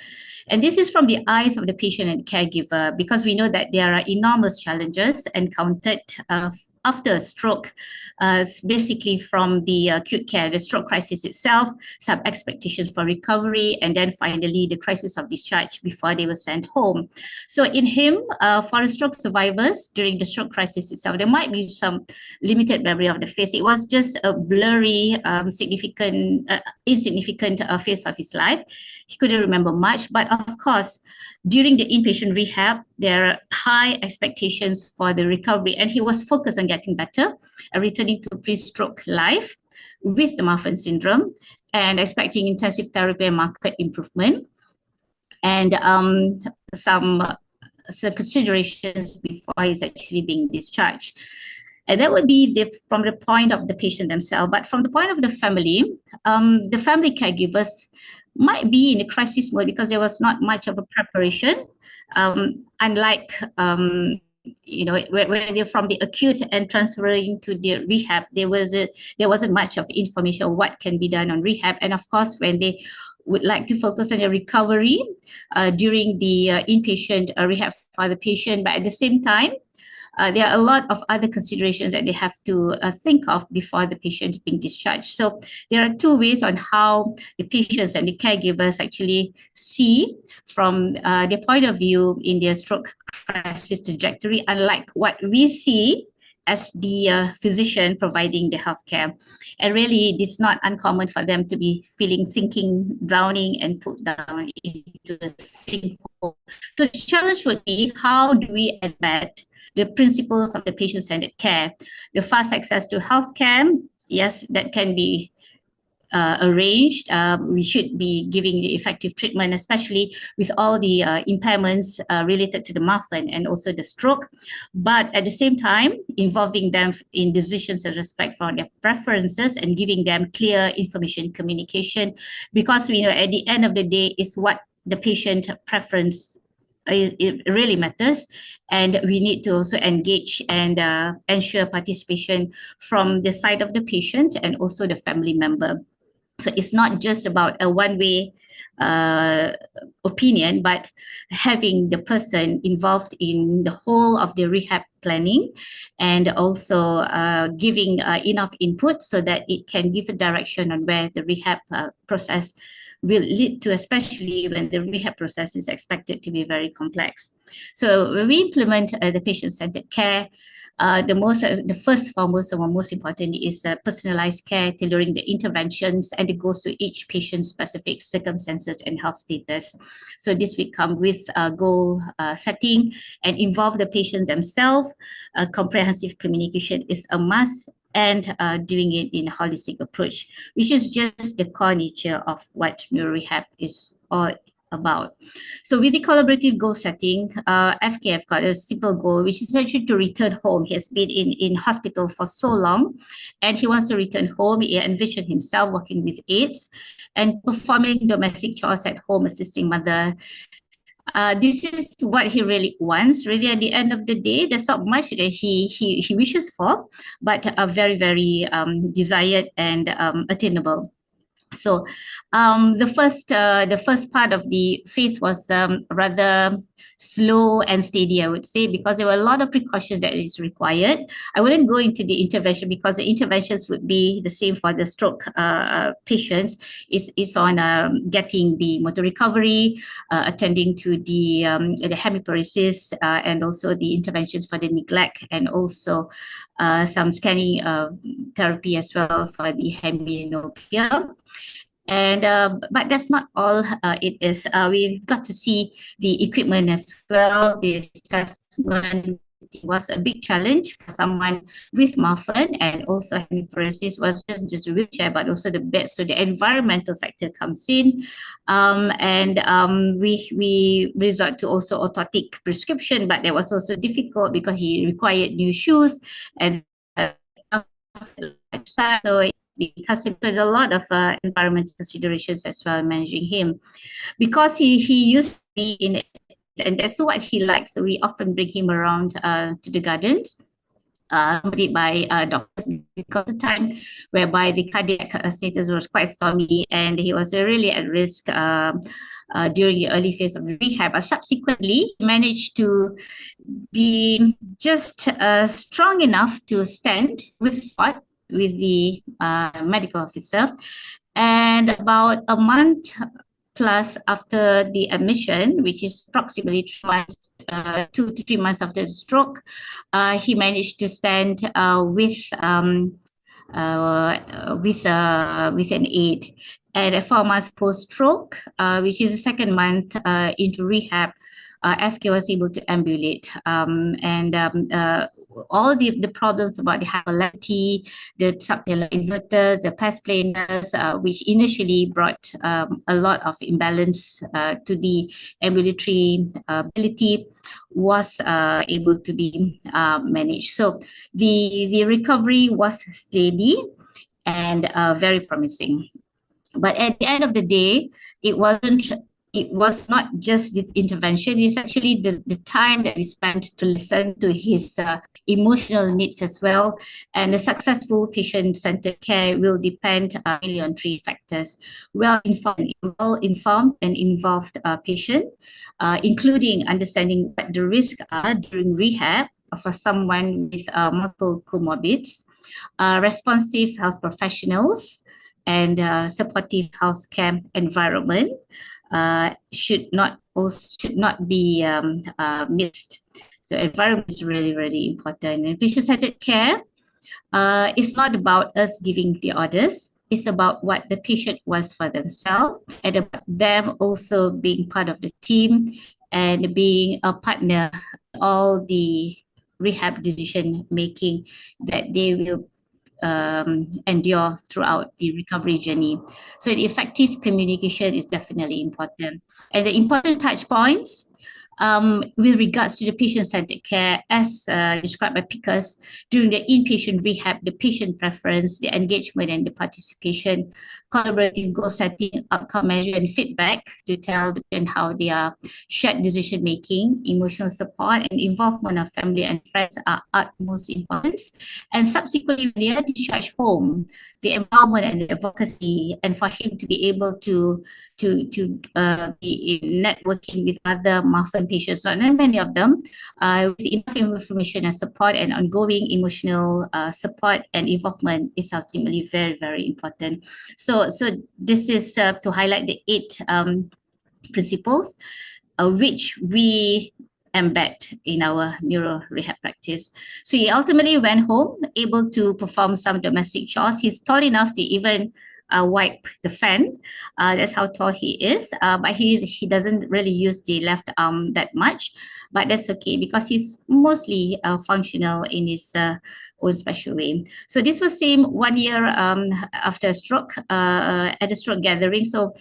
And this is from the eyes of the patient and caregiver, because we know that there are enormous challenges encountered after a stroke, basically from the acute care, the stroke crisis itself, some expectations for recovery, and then finally the crisis of discharge before they were sent home. So in him, for the stroke survivors during the stroke crisis itself, there might be some limited memory of the face. It was just a blurry, insignificant phase of his life. He couldn't remember much, but of course, during the inpatient rehab, there are high expectations for the recovery, and he was focused on getting better and returning to pre-stroke life with the Marfan syndrome, and expecting intensive therapy and marked improvement, and some considerations before he's actually being discharged. And that would be from the point of the patient themselves. But from the point of the family caregivers might be in a crisis mode because there was not much of a preparation. Unlike, when they're from the acute and transferring to the rehab, there wasn't much of information on what can be done on rehab. And of course, when they would like to focus on the recovery during the inpatient rehab for the patient, but at the same time, there are a lot of other considerations that they have to think of before the patient being discharged. So there are two ways on how the patients and the caregivers actually see from their point of view in their stroke crisis trajectory, unlike what we see as the physician providing the healthcare. And really, it is not uncommon for them to be feeling sinking, drowning, and put down into the sinkhole. So the challenge would be, how do we embed the principles of the patient-centered care? The fast access to healthcare, yes, that can be arranged. We should be giving the effective treatment, especially with all the impairments related to the Marfan and also the stroke. But at the same time, involving them in decisions in respect for their preferences and giving them clear information communication, because we know at the end of the day is what the patient preference it really matters, and we need to also engage and ensure participation from the side of the patient and also the family member. So it's not just about a one-way opinion, but having the person involved in the whole of the rehab planning, and also giving enough input so that it can give a direction on where the rehab process will lead to, especially when the rehab process is expected to be very complex. So when we implement the patient-centered care, the first foremost and most important is personalized care, tailoring the interventions, and it goes to each patient's specific circumstances and health status. So this will come with goal setting and involve the patient themselves. Comprehensive communication is a must, and doing it in a holistic approach, which is just the core nature of what neuro rehab is all about. So with the collaborative goal setting, FKF got a simple goal, which is actually to return home. He has been in hospital for so long, and he wants to return home. He envisioned himself working with AIDS and performing domestic chores at home, assisting mother. This is what he really wants. Really, at the end of the day, there's not much that he wishes for, but very, very desired and attainable. So the first part of the phase was rather slow and steady, I would say, because there were a lot of precautions that is required. I wouldn't go into the intervention because the interventions would be the same for the stroke patients. It's on getting the motor recovery, attending to the hemiparesis, and also the interventions for the neglect, and also some scanning therapy as well for the hemianopia. And but that's not all it is. We've got to see the equipment as well. The assessment was a big challenge for someone with Marfan, and also hemiparesis was just a wheelchair, but also the bed. So the environmental factor comes in, and we resort to also orthotic prescription, but that was also difficult because he required new shoes and so because there's a lot of environmental considerations as well managing him, because he used to be in it, and that's what he likes. So we often bring him around to the gardens, accompanied by doctors, because the time whereby the cardiac status was quite stormy and he was really at risk during the early phase of the rehab. But subsequently, he managed to be just strong enough to stand with spot with the medical officer. And about a month plus after the admission, which is approximately 3 months, 2 to 3 months after the stroke, he managed to stand with an aid. And 4 months post-stroke, which is the second month into rehab, FK was able to ambulate, and all the problems about the hyperlapity, the subtalar inverters, the pes planers, which initially brought a lot of imbalance to the ambulatory ability, was able to be managed. So the recovery was steady and very promising. But at the end of the day, it was not just the intervention, it's actually the time that we spent to listen to his emotional needs as well. And the successful patient-centered care will depend mainly on 3 factors: well-informed and involved patient, including understanding what the risks are during rehab for someone with multiple comorbids, responsive health professionals, and supportive healthcare environment should not be missed. So environment is really, really important. And patient-centered care is not about us giving the orders. It's about what the patient wants for themselves, and about them also being part of the team and being a partner in all the rehab decision making that they will endure throughout the recovery journey. So the effective communication is definitely important. And the important touch points with regards to the patient-centered care, as described by Pickers, during the inpatient rehab, the patient preference, the engagement and the participation, collaborative goal setting, outcome measure and feedback to tell the patient how they are, shared decision-making, emotional support and involvement of family and friends are utmost importance. And subsequently, when they are discharged home, the empowerment and the advocacy, and for him to be able to be networking with other Marfan patients, not many of them, with enough information and support and ongoing emotional support and involvement is ultimately very, very important. So this is to highlight the 8 principles which we embed in our neuro rehab practice. So he ultimately went home, able to perform some domestic chores. He's tall enough to even wipe the fan. That's how tall he is. But he doesn't really use the left arm that much. But that's okay because he's mostly functional in his own special way. So this was same 1 year after a stroke at a stroke gathering. So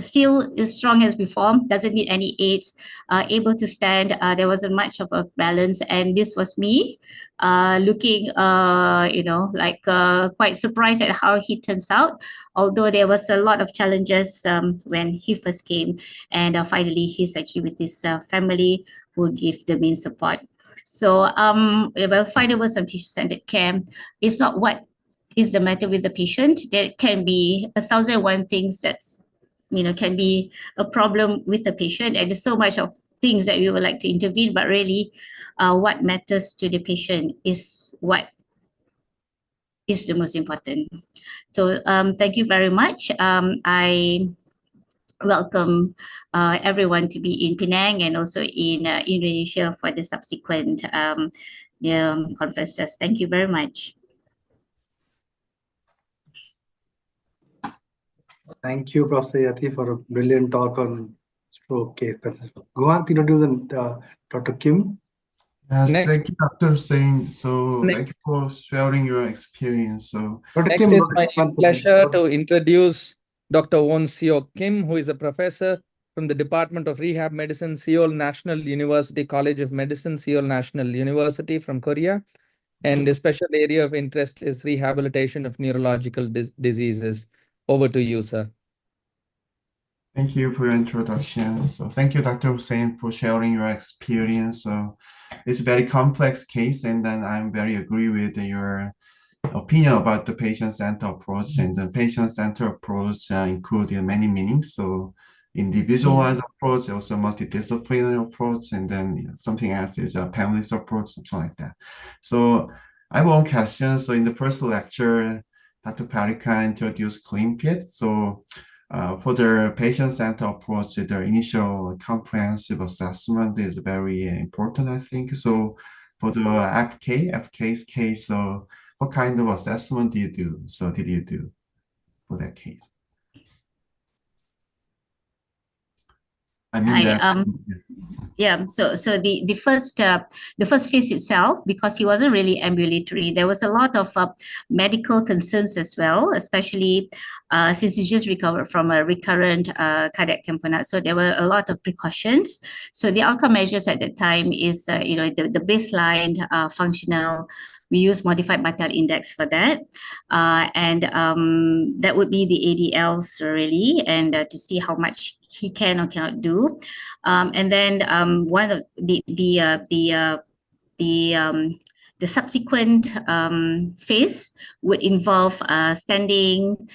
still as strong as before, doesn't need any aids, able to stand. There wasn't much of a balance, and this was me looking like quite surprised at how he turns out, although there was a lot of challenges when he first came, and finally he's actually with his family who give the main support. So final words on patient-centered care is not what is the matter with the patient. There can be 1,001 things that's, can be a problem with the patient, and there's so much of things that we would like to intervene, but really what matters to the patient is what is the most important. So thank you very much. I welcome everyone to be in Penang and also in Indonesia for the subsequent conferences. Thank you very much.
Thank you, Professor Yati, for a brilliant talk on stroke case. Go on to introduce Dr. Kim.
Yes,
Next.
thank you, Dr. Hussain. So
Next.
thank you for sharing your experience. So
Dr.
Next
Kim,
is
Dr.
my
Kim, one second.
pleasure to introduce Dr. Won Seok Kim, who is a professor from the Department of Rehab Medicine, Seoul National University College of Medicine, Seoul National University from Korea. And the special area of interest is rehabilitation of neurological diseases. Over to you, sir.
thank you for your introduction. So thank you, Dr. Hussain, for sharing your experience. So it's a very complex case, and then I'm very agree with your opinion about the patient-centered approach. And the patient-centered approach includes many meanings. So individualized approach, also multidisciplinary approach, and then something else is a families approach, something like that. So I have one question. So in the first lecture, Dr. Parika introduced CleanPit. So for the patient-centered approach, the initial comprehensive assessment is very important, I think. So for the FK's case, so what kind of assessment did you do for that case? I mean
Hi, yeah, so the first phase itself, because he wasn't really ambulatory, there was a lot of medical concerns as well, especially since he just recovered from a recurrent cardiac tamponade. So there were a lot of precautions. So the outcome measures at that time is the baseline functional. We use modified Bartel index for that, and that would be the ADLs really, and to see how much he can or cannot do. And then one of the subsequent phase would involve standing,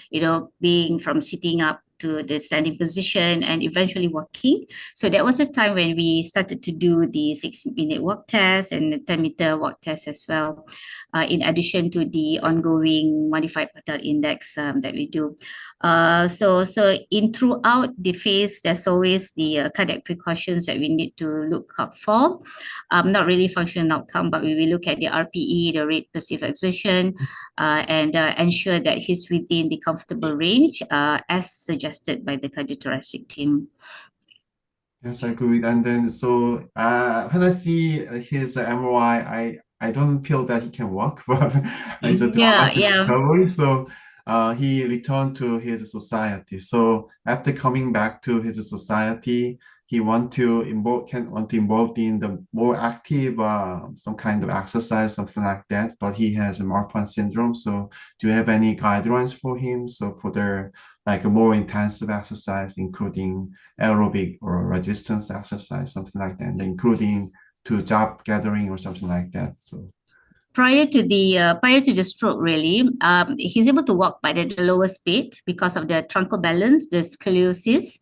being from sitting up to the standing position and eventually walking. So that was the time when we started to do the 6-minute walk test and the 10-meter walk test as well, in addition to the ongoing modified Bartel index that we do. So in throughout the phase, there's always the cardiac precautions that we need to look up for. Not really functional outcome, but we will look at the RPE, the rate perceived exertion, and ensure that he's within the comfortable range as suggested by the cardiothoracic team.
Yes, I agree. And then so when I see his MRI, I don't feel that he can walk, but it's a dramatic recovery. So he returned to his society. So after coming back to his society, he want to involve in the more active some kind of exercise, something like that. But he has a Marfan syndrome. So do you have any guidelines for him? So for the like a more intensive exercise, including aerobic or resistance exercise, something like that, including to job gathering or something like that. So
prior to the stroke, really, he's able to walk but at the lower speed because of the truncal balance, the scoliosis,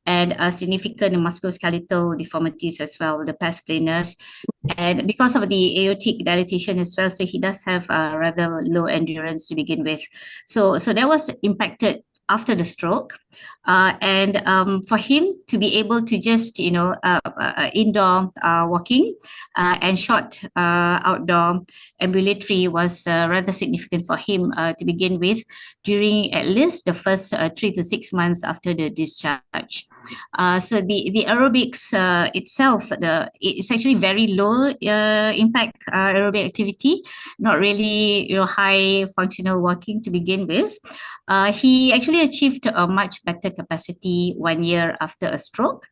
and significant musculoskeletal deformities as well, the pes planus, and because of the aortic dilatation as well. So he does have rather low endurance to begin with. So that was impacted after the stroke, and for him to be able to just indoor walking and short outdoor ambulatory was rather significant for him to begin with during at least the first 3 to 6 months after the discharge. So the aerobics itself, it's actually very low impact aerobic activity, not really high functional walking to begin with. He actually achieved a much better capacity 1 year after a stroke.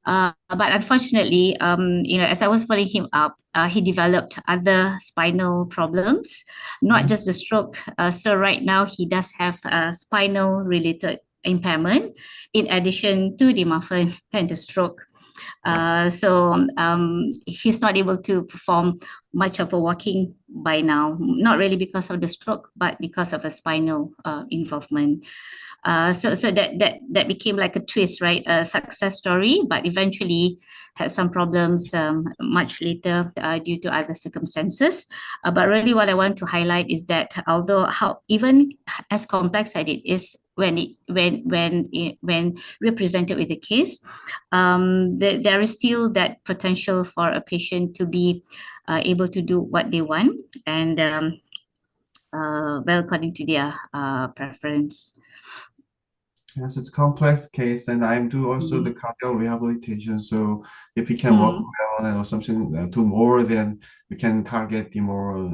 But unfortunately, as I was following him up, he developed other spinal problems, not just the stroke. So right now he does have spinal related impairment in addition to the Marfan and the stroke. He's not able to perform much of a walking by now, not really because of the stroke, but because of a spinal involvement. So that became like a twist, right? A success story, but eventually had some problems much later due to other circumstances. But really, what I want to highlight is that although even as complex as it is when represented with a case, there is still that potential for a patient to be able to do what they want and according to their preference.
Yes, it's a complex case, and I do also the cardio rehabilitation. So if we can walk well or something do more, then we can target the more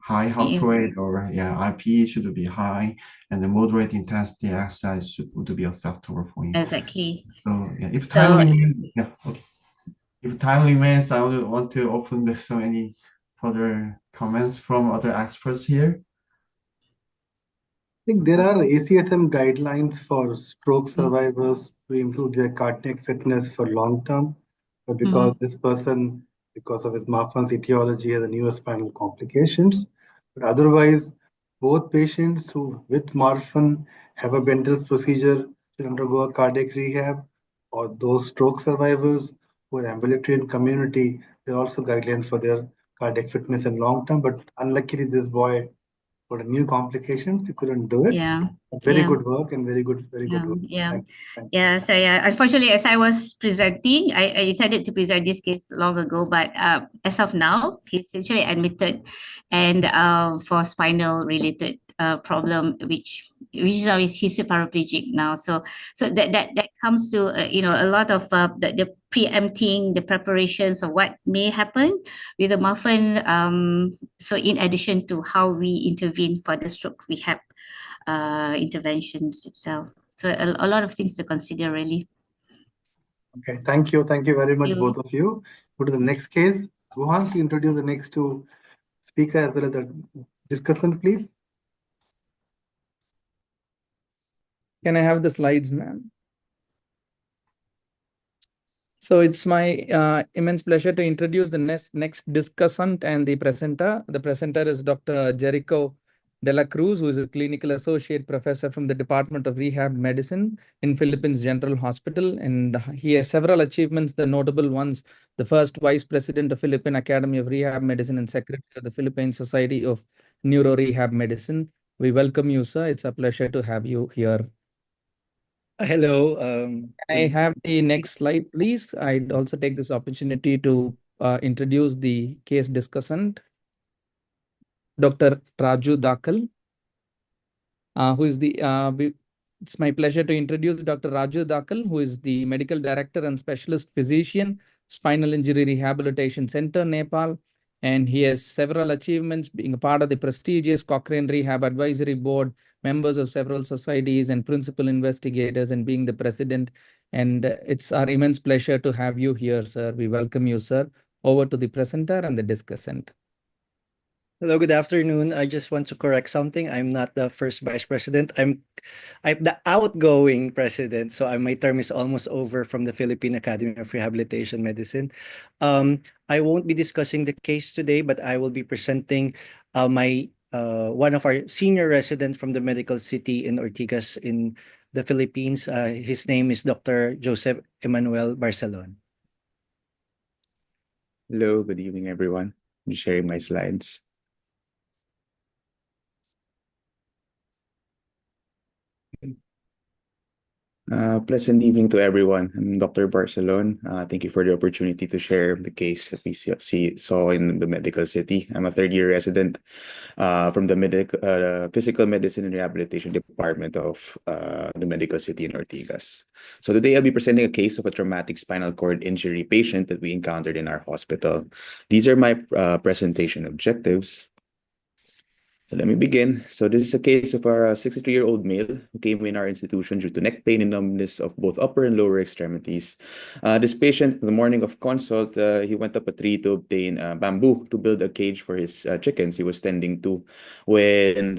high heart rate or RPE should be high, and the moderate intensity exercise would be acceptable for you.
Exactly.
So if time remains, okay. If time remains, I would want to open this. So any further comments from other experts here?
I think there are ACSM guidelines for stroke survivors to improve their cardiac fitness for long term, but because this person, because of his Marfan's etiology, has a neurospinal complications. But otherwise, both patients who with Marfan have a Bendel's procedure should undergo a cardiac rehab, or those stroke survivors who are ambulatory in community, there are also guidelines for their cardiac fitness in long term. But unluckily, this boy got a new complications. He couldn't do it.
Yeah.
Very good work and very good work.
Yeah.
Thank you.
So unfortunately, as I was presenting, I intended to present this case long ago, but as of now, he's actually admitted and for spinal related problem, which is now he's a paraplegic now. So that comes to a lot of the preempting the preparations of what may happen with the muffin. So in addition to how we intervene for the stroke rehab interventions itself. So a lot of things to consider, really.
Okay, thank you. Thank you very much, both of you. Go to the next case. Guhan, to introduce the next two speakers as well as the discussant, please.
Can I have the slides, ma'am? So it's my immense pleasure to introduce the next discussant and the presenter. The presenter is Dr. Jericho De La Cruz, who is a clinical associate professor from the Department of Rehab Medicine in Philippines General Hospital. And he has several achievements, the notable ones: the first vice president of Philippine Academy of Rehab Medicine and secretary of the Philippine Society of Neuro Rehab Medicine. We welcome you, sir. It's a pleasure to have you here.
Hello.
I have the next slide, please. I'd also take this opportunity to introduce the case discussant, Dr. Raju Dakal, who is it's my pleasure to introduce Dr. Raju Dakal, who is the medical director and specialist physician, Spinal Injury Rehabilitation Center, Nepal. And he has several achievements, being a part of the prestigious Cochrane Rehab Advisory Board, members of several societies and principal investigators, and being the president. And it's our immense pleasure to have you here, sir. We welcome you, sir. Over to the presenter and the discussant.
Hello, good afternoon. I just want to correct something. I'm not the first vice president. I'm the outgoing president. So my term is almost over from the Philippine Academy of Rehabilitation Medicine. I won't be discussing the case today, but I will be presenting one of our senior resident from the medical city in Ortigas in the Philippines. His name is Dr. Joseph Emmanuel Barcelon.
Hello, good evening, everyone. I'm sharing my slides. Pleasant evening to everyone. I'm Dr. Barcelon. Thank you for the opportunity to share the case that we saw in the medical city. I'm a third-year resident from the Physical Medicine and Rehabilitation Department of the medical city in Ortigas. So today I'll be presenting a case of a traumatic spinal cord injury patient that we encountered in our hospital. These are my presentation objectives. So let me begin. So this is a case of a 63-year-old male who came in our institution due to neck pain and numbness of both upper and lower extremities. This patient, the morning of consult, he went up a tree to obtain bamboo to build a cage for his chickens he was tending to. When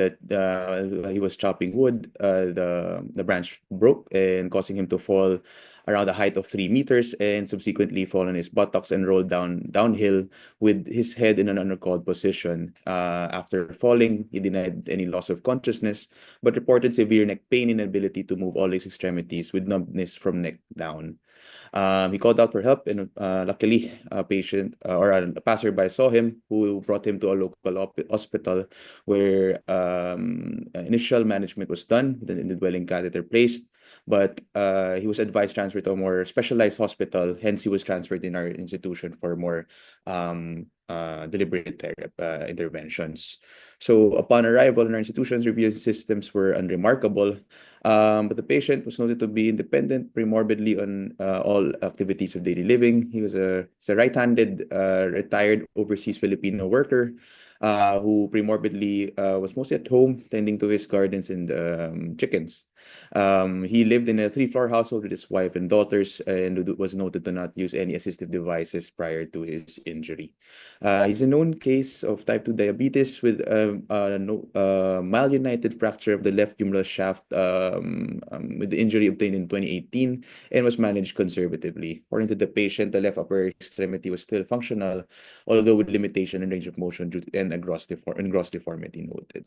he was chopping wood, the branch broke and causing him to fall around a height of 3 meters and subsequently fall on his buttocks and roll downhill with his head in an unrecalled position. After falling, he denied any loss of consciousness, but reported severe neck pain and inability to move all his extremities with numbness from neck down. He called out for help, and luckily, a patient or a passerby saw him, who brought him to a local hospital where initial management was done, the indwelling catheter placed, but he was advised transfer to a more specialized hospital. Hence, he was transferred in our institution for more deliberate interventions. So upon arrival in our institutions, review systems were unremarkable. But the patient was noted to be independent premorbidly on all activities of daily living. He was a right-handed retired overseas Filipino worker who premorbidly was mostly at home tending to his gardens and chickens. He lived in a 3-floor household with his wife and daughters and was noted to not use any assistive devices prior to his injury. He's a known case of type 2 diabetes with mild united fracture of the left humeral shaft with the injury obtained in 2018 and was managed conservatively. According to the patient, the left upper extremity was still functional, although with limitation in range of motion and gross deformity noted.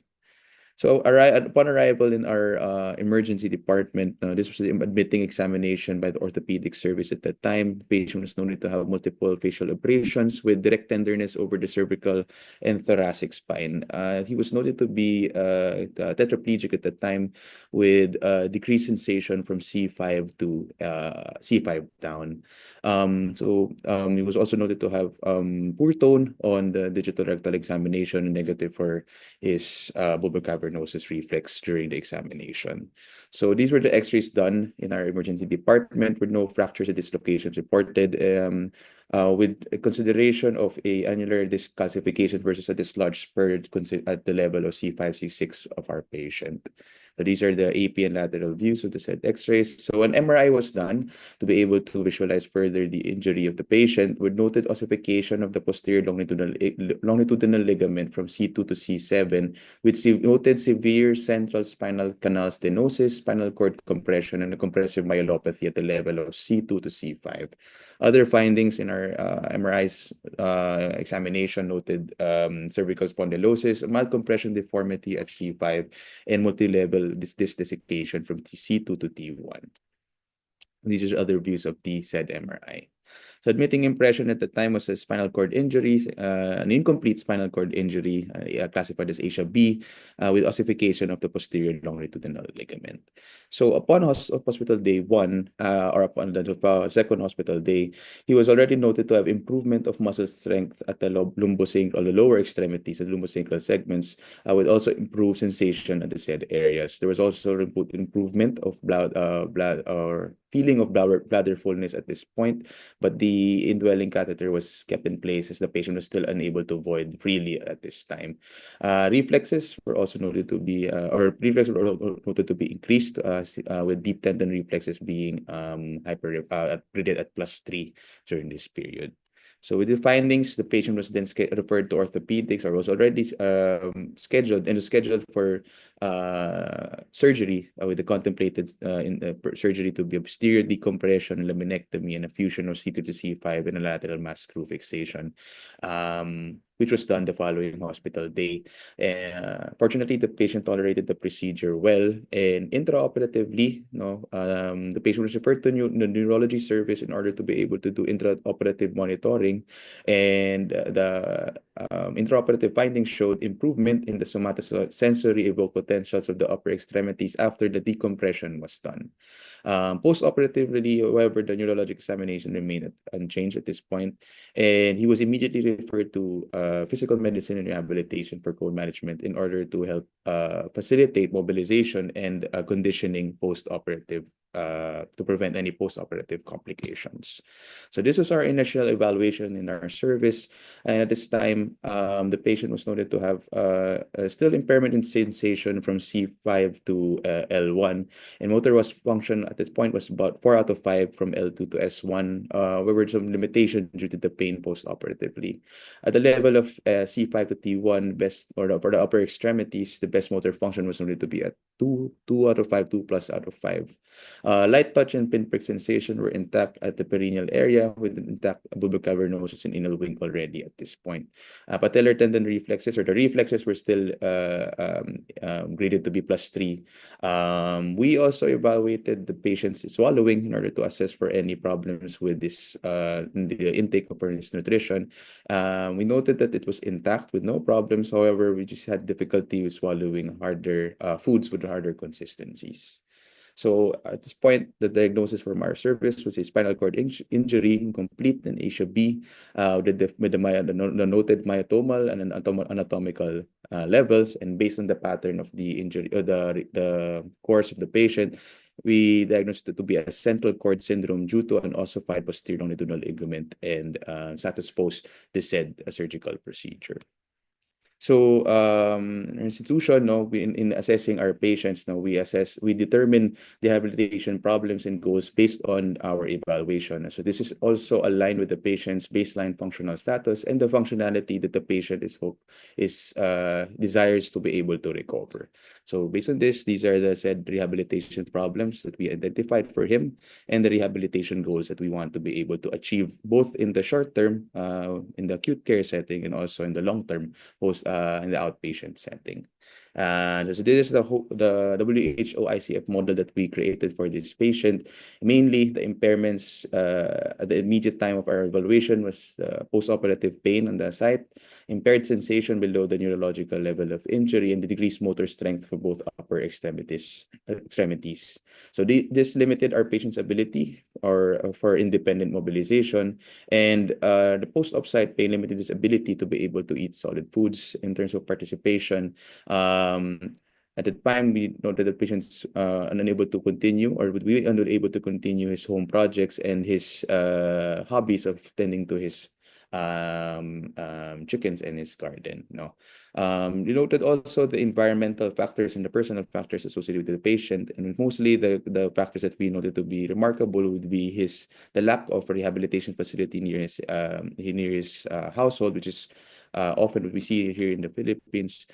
So upon arrival in our emergency department, this was the admitting examination by the orthopedic service at that time. The patient was noted to have multiple facial abrasions with direct tenderness over the cervical and thoracic spine. He was noted to be tetraplegic at that time with decreased sensation from C5 to C5 down. He was also noted to have poor tone on the digital rectal examination and negative for his bulbar cavernosus reflex during the examination. So these were the x-rays done in our emergency department with no fractures or dislocations reported. With a consideration of a annular disc calcification versus a dislodged spur at the level of C5, C6 of our patient. So these are the AP and lateral views of the said x-rays. So an MRI was done to be able to visualize further the injury of the patient with noted ossification of the posterior longitudinal ligament from C2 to C7 with noted severe central spinal canal stenosis, spinal cord compression, and a compressive myelopathy at the level of C2 to C5. Other findings in our MRI's examination noted cervical spondylosis, mild compression deformity at C5, and multi-level disc desiccation from C2 to T1. These are other views of the said MRI. So admitting impression at the time was a spinal cord injury, an incomplete spinal cord injury classified as Asia B with ossification of the posterior longitudinal ligament. So upon hospital day 1 or upon the second hospital day, he was already noted to have improvement of muscle strength at the lumbosacral, the lower extremities, the lumbosacral segments, with also improved sensation at the said areas. There was also improvement of feeling of bladder fullness at this point, but the indwelling catheter was kept in place as the patient was still unable to void freely at this time. Reflexes were also noted to be, reflexes were noted to be increased, with deep tendon reflexes being rated at +3 during this period. So with the findings, the patient was then referred to orthopedics, or was already scheduled for surgery with the contemplated surgery to be posterior decompression, laminectomy, and a fusion of C2 to C5 and a lateral mass screw fixation, which was done the following hospital day. Fortunately, the patient tolerated the procedure well, and intraoperatively, the patient was referred to the neurology service in order to be able to do intraoperative monitoring, and the intraoperative findings showed improvement in the somatosensory evoked potentials of the upper extremities after the decompression was done. Post-operatively, however, the neurologic examination remained unchanged at this point, and he was immediately referred to physical medicine and rehabilitation for cold management in order to help facilitate mobilization and conditioning post-operative to prevent any post-operative complications. So this was our initial evaluation in our service, and at this time, the patient was noted to have still impairment in sensation from C5 to L1, and motor function at this point was about 4 out of 5 from L2 to S1. There were some limitations due to the pain post-operatively. At the level of C5 to T1, for the upper extremities, the best motor function was noted to be at 2 out of 5, 2+ out of 5. Light touch and pinprick sensation were intact at the perineal area with an intact bulbar cavernosus and inner wing already at this point. Patellar tendon reflexes, or the reflexes, were still graded to be +3. We also evaluated the patient's swallowing in order to assess for any problems with this the intake of his nutrition. We noted that it was intact with no problems. However, we just had difficulty with swallowing harder foods with harder consistencies. So at this point, the diagnosis from our service was a spinal cord injury, incomplete, and Asia B, with the noted myotomal and anatomical levels. And based on the pattern of the injury, the course of the patient, we diagnosed it to be a central cord syndrome due to an ossified posterior longitudinal ligament and status post the said surgical procedure. So institution, no, in assessing our patients, no, we determine the rehabilitation problems and goals based on our evaluation. So this is also aligned with the patient's baseline functional status and the functionality that the patient desires to be able to recover. So based on this, these are the said rehabilitation problems that we identified for him and the rehabilitation goals that we want to be able to achieve both in the short term, in the acute care setting, and also in the long term, in the outpatient setting. So this is the WHO ICF model that we created for this patient. Mainly, the impairments at the immediate time of our evaluation was post-operative pain on the site, impaired sensation below the neurological level of injury, and the decreased motor strength for both upper extremities. So this limited our patient's ability for independent mobilization, and the post-op site pain limited his ability to be able to eat solid foods. In terms of participation, at the time, we noted that patients unable to continue or would be unable to continue his home projects and his hobbies of tending to his chickens in his garden. We noted also the environmental factors and the personal factors associated with the patient, and mostly the factors that we noted to be remarkable would be the lack of a rehabilitation facility near his household, which is often what we see here in the Philippines.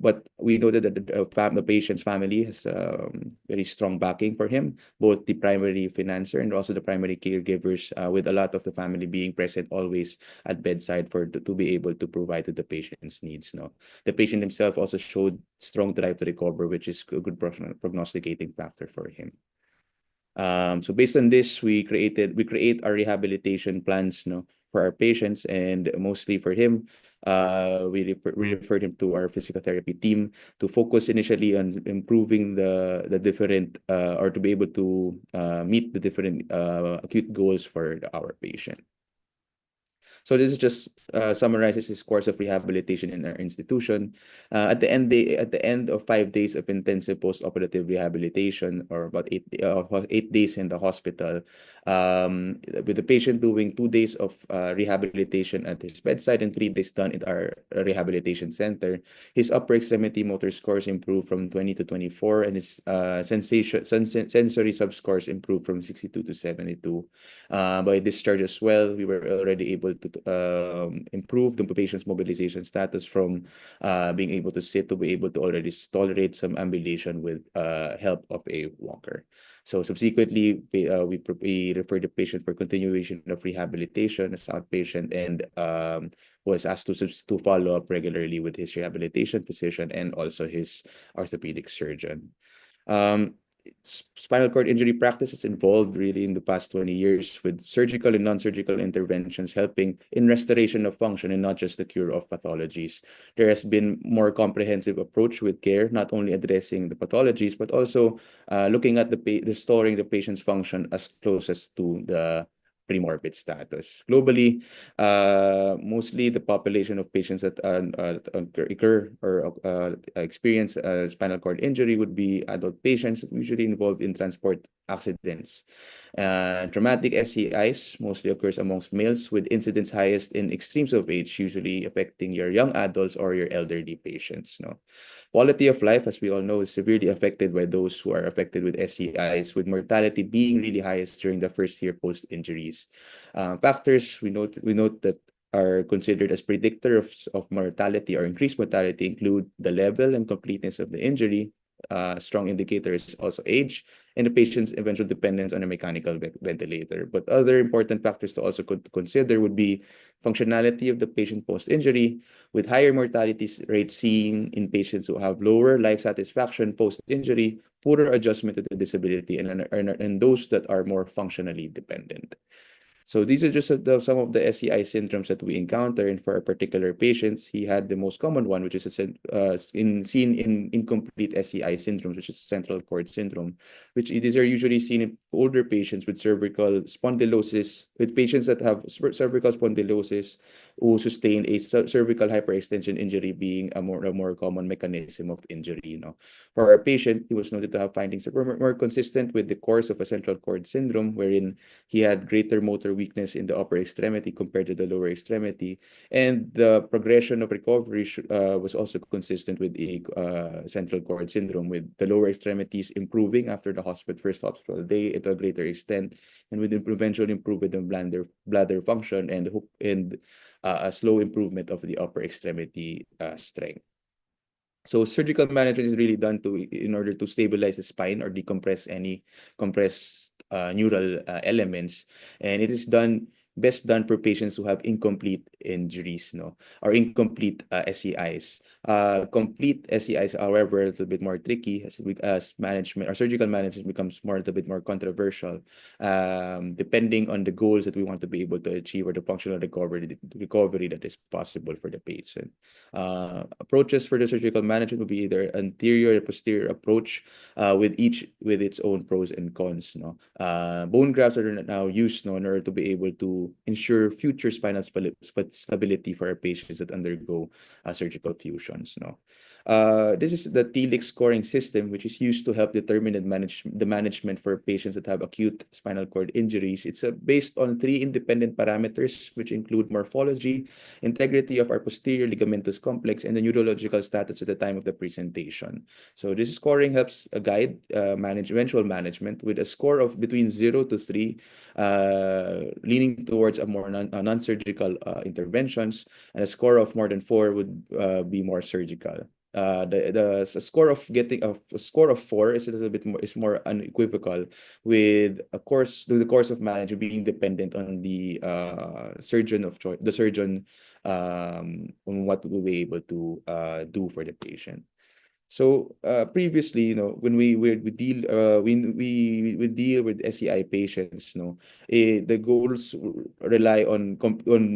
But we noted that the patient's family has very strong backing for him, both the primary financer and also the primary caregivers, with a lot of the family being present always at bedside to be able to provide to the patient's needs. The patient himself also showed strong drive to recover, which is a good prognosticating factor for him. So based on this, we create our rehabilitation plans for our patients, and mostly for him, we referred him to our physical therapy team to focus initially on improving the different or to be able to meet the different acute goals for our patient. So this just summarizes his course of rehabilitation in our institution. At the end of 5 days of intensive post-operative rehabilitation, or about 8 days in the hospital, with the patient doing 2 days of rehabilitation at his bedside and 3 days done at our rehabilitation center, his upper extremity motor scores improved from 20 to 24, and his sensory subscores improved from 62 to 72. By discharge as well, we were already able to improve the patient's mobilization status from being able to sit to be able to already tolerate some ambulation with help of a walker. So subsequently, we referred the patient for continuation of rehabilitation as outpatient, and was asked to follow up regularly with his rehabilitation physician and also his orthopedic surgeon. Spinal cord injury practice has evolved really in the past 20 years, with surgical and non-surgical interventions helping in restoration of function and not just the cure of pathologies. There has been more comprehensive approach with care, not only addressing the pathologies, but also looking at restoring the patient's function as close as to the premorbid status. Globally, mostly the population of patients that occur or experience spinal cord injury would be adult patients, usually involved in transport accidents. Traumatic SCIs mostly occurs amongst males, with incidence highest in extremes of age, usually affecting your young adults or your elderly patients. Quality of life, as we all know, is severely affected by those who are affected with SCIs, with mortality being really highest during the first year post-injuries. Factors we note that are considered as predictor of mortality or increased mortality include the level and completeness of the injury, strong indicator is also age and the patient's eventual dependence on a mechanical ventilator. But other important factors to also consider would be functionality of the patient post-injury, with higher mortality rates seen in patients who have lower life satisfaction post-injury, poorer adjustment to the disability, and those that are more functionally dependent. So these are just some of the SEI syndromes that we encounter. And for a particular patients, he had the most common one, which is seen in incomplete SEI syndromes, which is central cord syndrome, which these are usually seen in older patients with cervical spondylosis, with patients that have cervical spondylosis who sustain a cervical hyperextension injury being a more common mechanism of injury. For our patient, he was noted to have findings that were more consistent with the course of a central cord syndrome, wherein he had greater motor weakness in the upper extremity compared to the lower extremity, and the progression of recovery was also consistent with a central cord syndrome, with the lower extremities improving after the first hospital day to a greater extent, and with eventual improvement in bladder function and a slow improvement of the upper extremity strength. So surgical management is really done in order to stabilize the spine or decompress any compressed neural elements, and it is best done for patients who have incomplete injuries, or incomplete SEIs. Complete SEIs, however, a little bit more tricky as management or surgical management becomes a little bit more controversial, depending on the goals that we want to be able to achieve or the functional recovery that is possible for the patient. Approaches for the surgical management would be either anterior or posterior approach, with its own pros and cons. Bone grafts are now used in order to be able to ensure future spinal stability for our patients that undergo surgical fusions. This is the TLIX scoring system, which is used to help determine the management for patients that have acute spinal cord injuries. It's based on 3 independent parameters, which include morphology, integrity of our posterior ligamentous complex, and the neurological status at the time of the presentation. So this scoring helps guide eventual management with a score of between 0 to 3, leaning towards a more non-surgical interventions, and a score of more than 4 would be more surgical. The score of 4 is a little bit more unequivocal, with the course of management being dependent on the surgeon of choice, on what we'll be able to do for the patient. So previously, when we deal with SEI patients, the goals rely on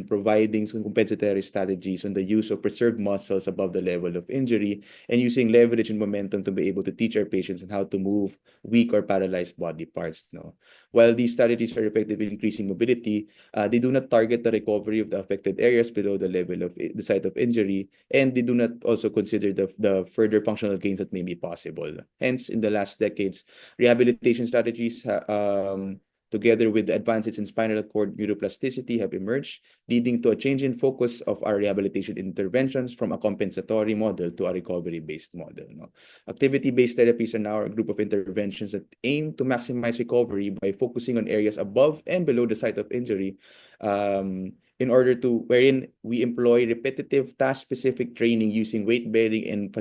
providing some compensatory strategies on the use of preserved muscles above the level of injury, and using leverage and momentum to be able to teach our patients on how to move weak or paralyzed body parts. While these strategies are effective in increasing mobility, they do not target the recovery of the affected areas below the level of the site of injury, and they do not also consider the further functional gains that may be possible. Hence, in the last decades, rehabilitation strategies together with the advances in spinal cord neuroplasticity have emerged, leading to a change in focus of our rehabilitation interventions from a compensatory model to a recovery-based model. Activity-based therapies are now a group of interventions that aim to maximize recovery by focusing on areas above and below the site of injury, wherein we employ repetitive task-specific training using weight-bearing and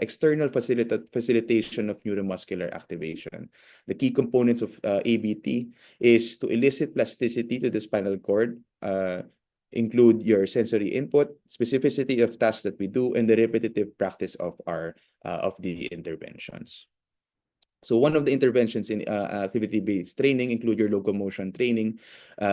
external facilitation of neuromuscular activation. The key components of ABT is to elicit plasticity to the spinal cord, include your sensory input, specificity of tasks that we do, and the repetitive practice of the interventions. So one of the interventions in activity-based training include your locomotion training,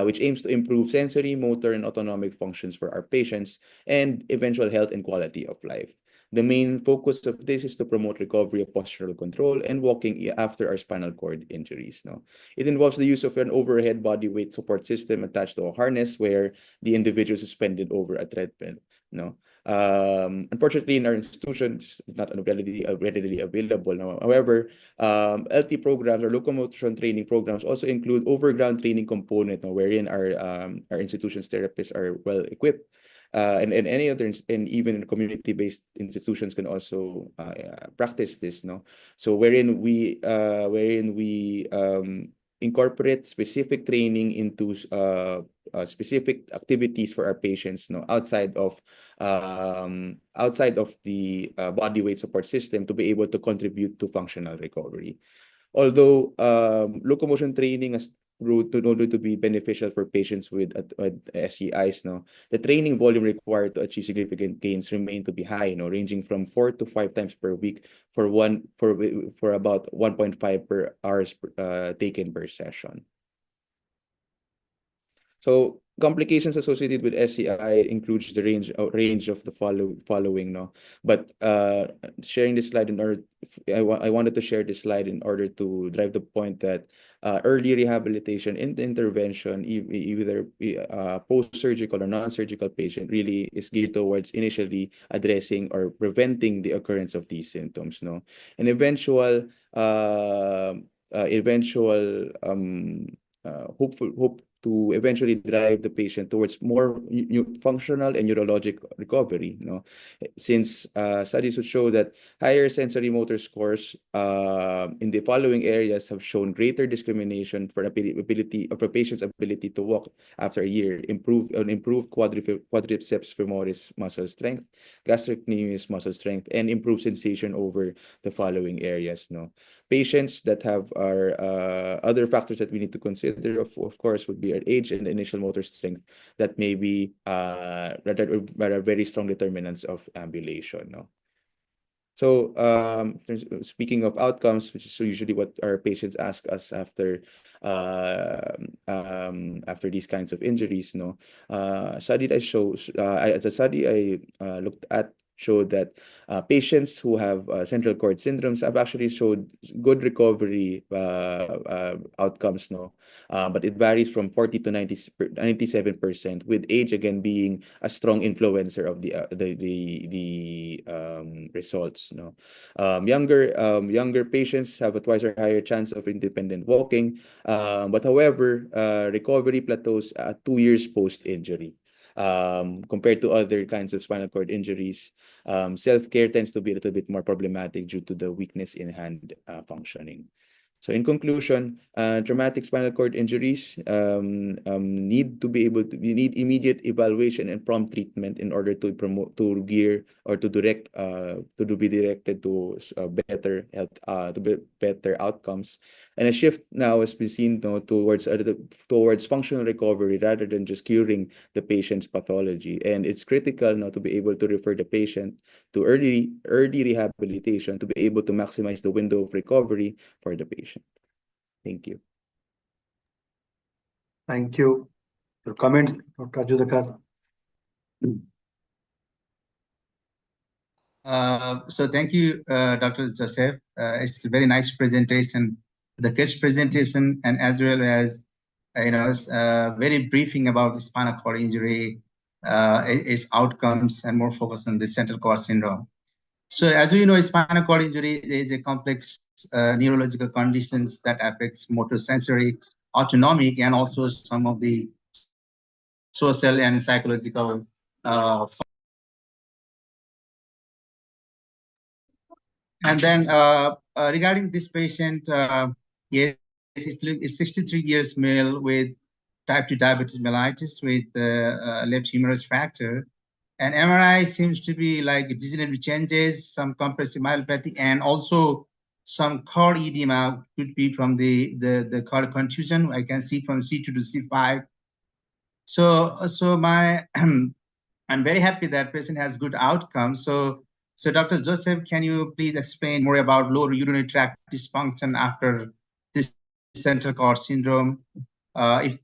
which aims to improve sensory, motor, and autonomic functions for our patients and eventual health and quality of life. The main focus of this is to promote recovery of postural control and walking after our spinal cord injuries. It involves the use of an overhead body weight support system attached to a harness where the individual is suspended over a treadmill. Unfortunately, in our institutions, it's not readily available. However, LT programs or locomotion training programs also include overground training component, wherein our institutions therapists are well equipped. And any other, and even community-based institutions can also practice this. So wherein we incorporate specific training into specific activities for our patients, outside of the body weight support system to be able to contribute to functional recovery. Although locomotion training has proved in order to be beneficial for patients with SCIs, the training volume required to achieve significant gains remain to be high, ranging from 4 to 5 times per week for about 1.5 per hours taken per session. So complications associated with SCI includes the range of the following, But sharing this slide in order, I wanted to share this slide in order to drive the point that early rehabilitation and intervention, either post-surgical or non-surgical patient, really is geared towards initially addressing or preventing the occurrence of these symptoms, and eventual hope to eventually drive the patient towards more functional and neurologic recovery. Since studies would show that higher sensory motor scores in the following areas have shown greater discrimination for ability of a patient's ability to walk after a year, improved quadriceps femoris muscle strength, gastrocnemius muscle strength, and improved sensation over the following areas. Patients that have our other factors that we need to consider, of course, would be our age and initial motor strength that may be rather very strong determinants of ambulation. So speaking of outcomes, which is usually what our patients ask us after these kinds of injuries, the study I looked at showed that patients who have central cord syndromes have actually showed good recovery outcomes, but it varies from 40 to 97%, with age again being a strong influencer of the results. Younger patients have a twice or higher chance of independent walking, but however, recovery plateaus at 2 years post-injury. Compared to other kinds of spinal cord injuries, self-care tends to be a little bit more problematic due to the weakness in hand functioning. So in conclusion, traumatic spinal cord injuries need immediate evaluation and prompt treatment in order to be directed to better health, better outcomes. And a shift now has been seen towards functional recovery rather than just curing the patient's pathology. And it's critical now to be able to refer the patient to early rehabilitation to be able to maximize the window of recovery for the patient. Thank you.
Thank you. Your comment, Dr. Ajudakar.
So thank you, Dr. Joseph. It's a very nice presentation, the case presentation, and as well as very briefing about the spinal cord injury, its outcomes, and more focus on the central cord syndrome. So as we know, spinal cord injury is a complex neurological conditions that affects motor sensory, autonomic, and also some of the social and psychological and then regarding this patient, yes, it's 63 years male with type 2 diabetes mellitus with left humerus fracture. And MRI seems to be like degenerative changes, some compressive myelopathy, and also some cord edema could be from the cord contusion. I can see from C2 to C5. So my I'm very happy that patient has good outcome. So Dr. Joseph, can you please explain more about lower urinary tract dysfunction after this central cord syndrome? If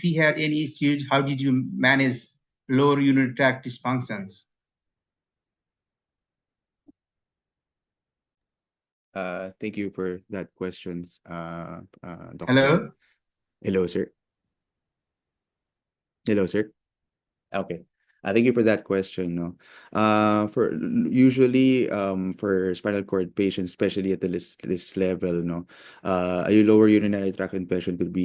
he had any issues, how did you manage lower urinary tract dysfunctions?
Thank you for that questions, Dr.
Hello,
sir. Hello, sir. Okay. Thank you for that question. No, for usually for spinal cord patients, especially at this level, no, a lower urinary tract infection could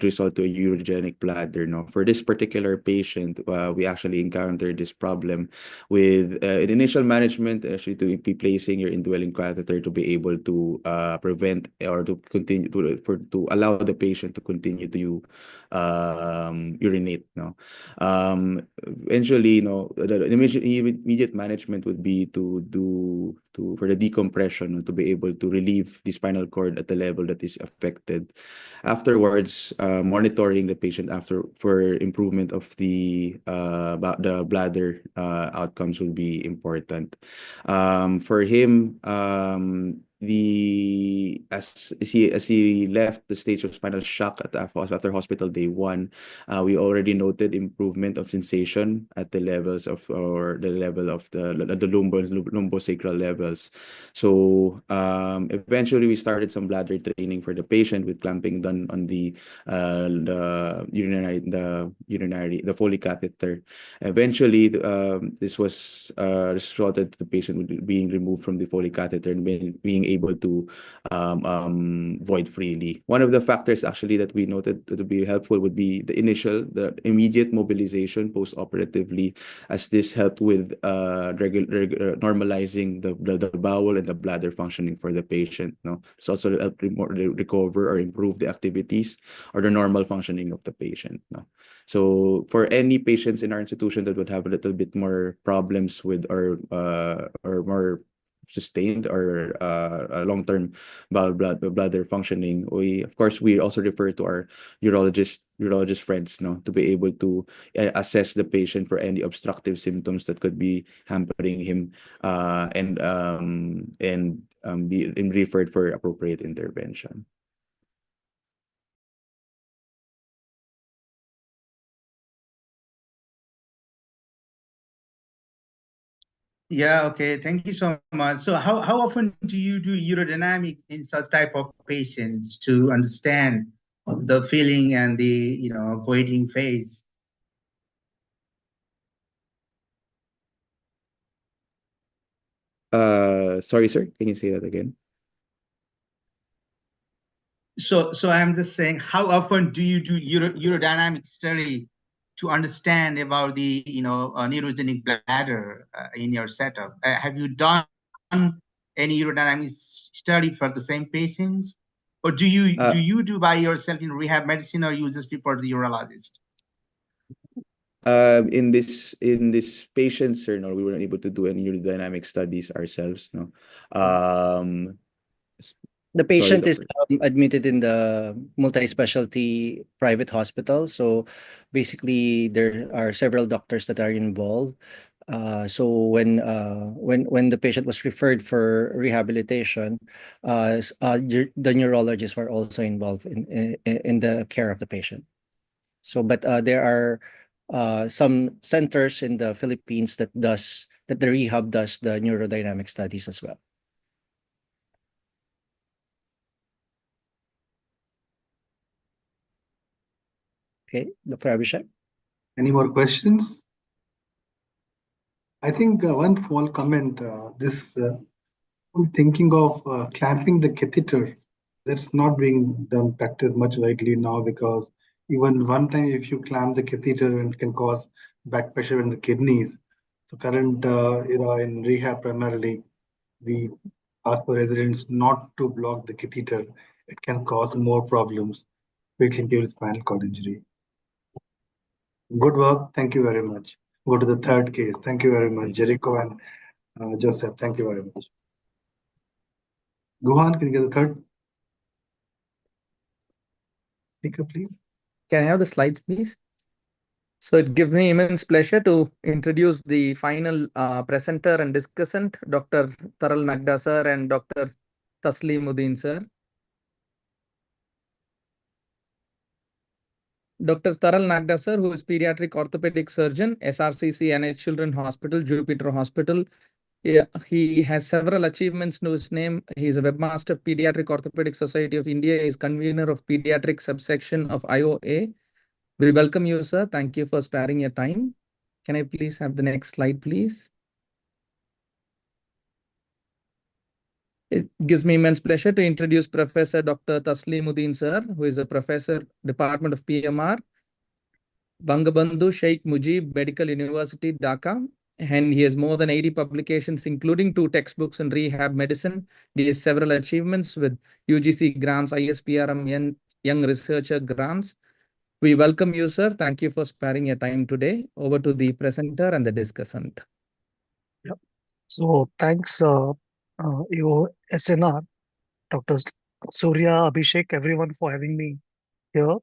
result to a urogenic bladder. No, for this particular patient, we actually encountered this problem with in initial management, actually to be placing your indwelling catheter to be able to prevent or to continue to allow the patient to continue to urinate. No, eventually, the immediate management would be for the decompression, to be able to relieve the spinal cord at the level that is affected. Afterwards, monitoring the patient for improvement of the bladder outcomes will be important. For him, as he left the stage of spinal shock after hospital day 1, we already noted improvement of sensation at the levels of or the level of the lumbosacral levels. So eventually we started some bladder training for the patient with clamping done on the Foley catheter. Eventually, this was resulted to the patient being removed from the Foley catheter and being able to void freely. One of the factors actually that we noted to be helpful would be the immediate mobilization post-operatively, as this helped with normalizing the bowel and the bladder functioning for the patient. No, it's also helped recover or improve the activities or the normal functioning of the patient. No, so for any patients in our institution that would have a little bit more problems with or more sustained or long-term bladder functioning, we also refer to our urologist friends, to be able to assess the patient for any obstructive symptoms that could be hampering him, and be referred for appropriate intervention.
Yeah, okay. Thank you so much. So how often do you do urodynamic in such type of patients to understand the feeling and the voiding phase?
Sorry, sir. Can you say that again?
So I'm just saying, how often do you do urodynamic study to understand about the neurogenic bladder in your setup? Have you done any urodynamic study for the same patients, or do you do by yourself in rehab medicine, or you just report to the urologist?
In this patient, sir, no, we weren't able to do any urodynamic studies ourselves. No,
The patient
Sorry,
is admitted in the multi-specialty private hospital. So basically, there are several doctors that are involved. So when the patient was referred for rehabilitation, the neurologists were also involved in the care of the patient. So, but there are some centers in the Philippines that the rehab does the neurodynamic studies as well. Okay, Dr. Abhishek.
Any more questions? I think one small comment, thinking of clamping the catheter, that's not being done practice much widely now, because even one time if you clamp the catheter, it can cause back pressure in the kidneys. So current, in rehab primarily, we ask for residents not to block the catheter. It can cause more problems, especially during spinal cord injury. Good work. Thank you very much. Go to the third case. Thank you very much, Jericho and Joseph. Thank you very much. Guhan, can you get the third speaker, please?
Can I have the slides, please? So it gives me immense pleasure to introduce the final presenter and discussant, Dr. Taral Nagda sir and Dr. Taslimuddin sir. Dr. Taral Nagda sir, who is pediatric orthopedic surgeon, SRCC NH Children's Hospital, Jupiter Hospital. Yeah, he has several achievements to his name. He is a webmaster of Pediatric Orthopedic Society of India. He is convener of pediatric subsection of IOA. We welcome you, sir. Thank you for sparing your time. Can I please have the next slide, please? It gives me immense pleasure to introduce Professor Dr. Taslimuddin sir, who is a professor, Department of PMR, Bangabandhu Sheikh Mujib Medical University, Dhaka. And he has more than 80 publications, including 2 textbooks in rehab medicine. He has several achievements with UGC grants, ISPRM, Young Researcher grants. We welcome you, sir. Thank you for sparing your time today. Over to the presenter and the discussant.
So thanks, AOSNR, Dr. Surya, Abhishek, everyone for having me here.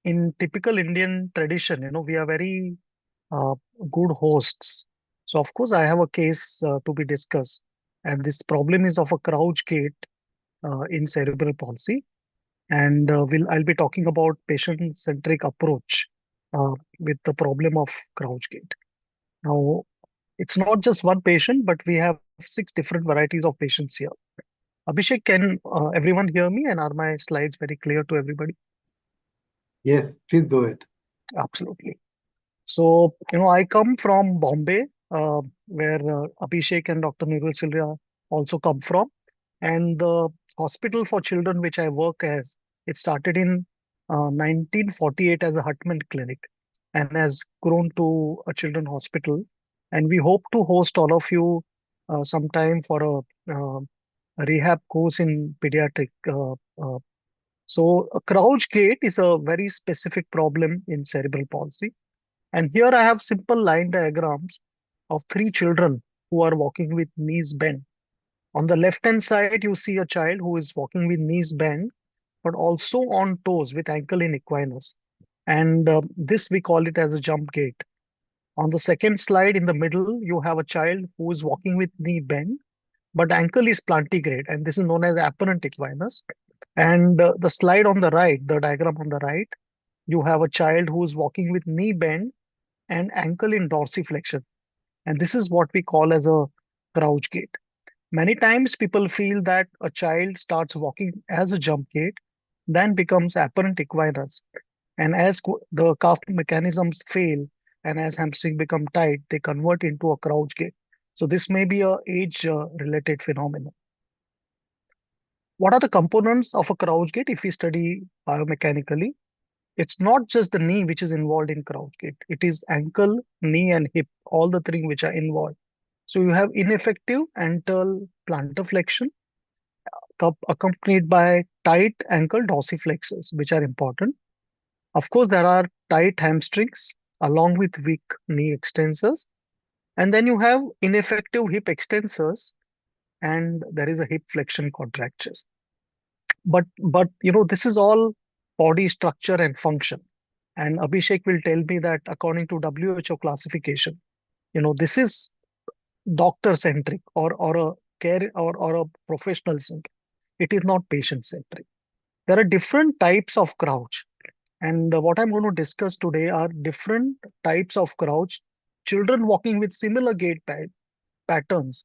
In typical Indian tradition, we are very good hosts. So of course, I have a case to be discussed, and this problem is of a crouch gait in cerebral palsy, and I'll be talking about patient-centric approach with the problem of crouch gait. Now, it's not just one patient, but we have 6 different varieties of patients here. Abhishek, can everyone hear me, and are my slides very clear to everybody?
Yes, please go ahead.
Absolutely. So, I come from Bombay, where Abhishek and Dr. Nirul Silva also come from. And the hospital for children which I work as, it started in 1948 as a Hutman clinic and has grown to a children hospital. And we hope to host all of you sometime for a rehab course in pediatric. So a crouch gait is a very specific problem in cerebral palsy. And here I have simple line diagrams of 3 children who are walking with knees bent. On the left-hand side, you see a child who is walking with knees bent, but also on toes with ankle in equinus. And this we call it as a jump gait. On the second slide in the middle, you have a child who is walking with knee bent, but ankle is plantigrade, and this is known as apparent equinus. And the slide on the right, the diagram on the right, you have a child who is walking with knee bent and ankle in dorsiflexion. And this is what we call as a crouch gait. Many times people feel that a child starts walking as a jump gait, then becomes apparent equinus. And as the calf mechanisms fail and as hamstring become tight, they convert into a crouch gait. So this may be a age-related phenomenon. What are the components of a crouch gait if we study biomechanically? It's not just the knee which is involved in crouch gait. It is ankle, knee, and hip, all the 3 which are involved. So you have ineffective antral plantar flexion accompanied by tight ankle dorsiflexors, which are important. Of course, there are tight hamstrings along with weak knee extensors. And then you have ineffective hip extensors, and there is a hip flexion contractures. But this is all body structure and function. And Abhishek will tell me that according to WHO classification, this is doctor centric or a care or a professional centric. It is not patient centric. There are different types of crouch. And what I'm going to discuss today are different types of crouch, children walking with similar gait patterns.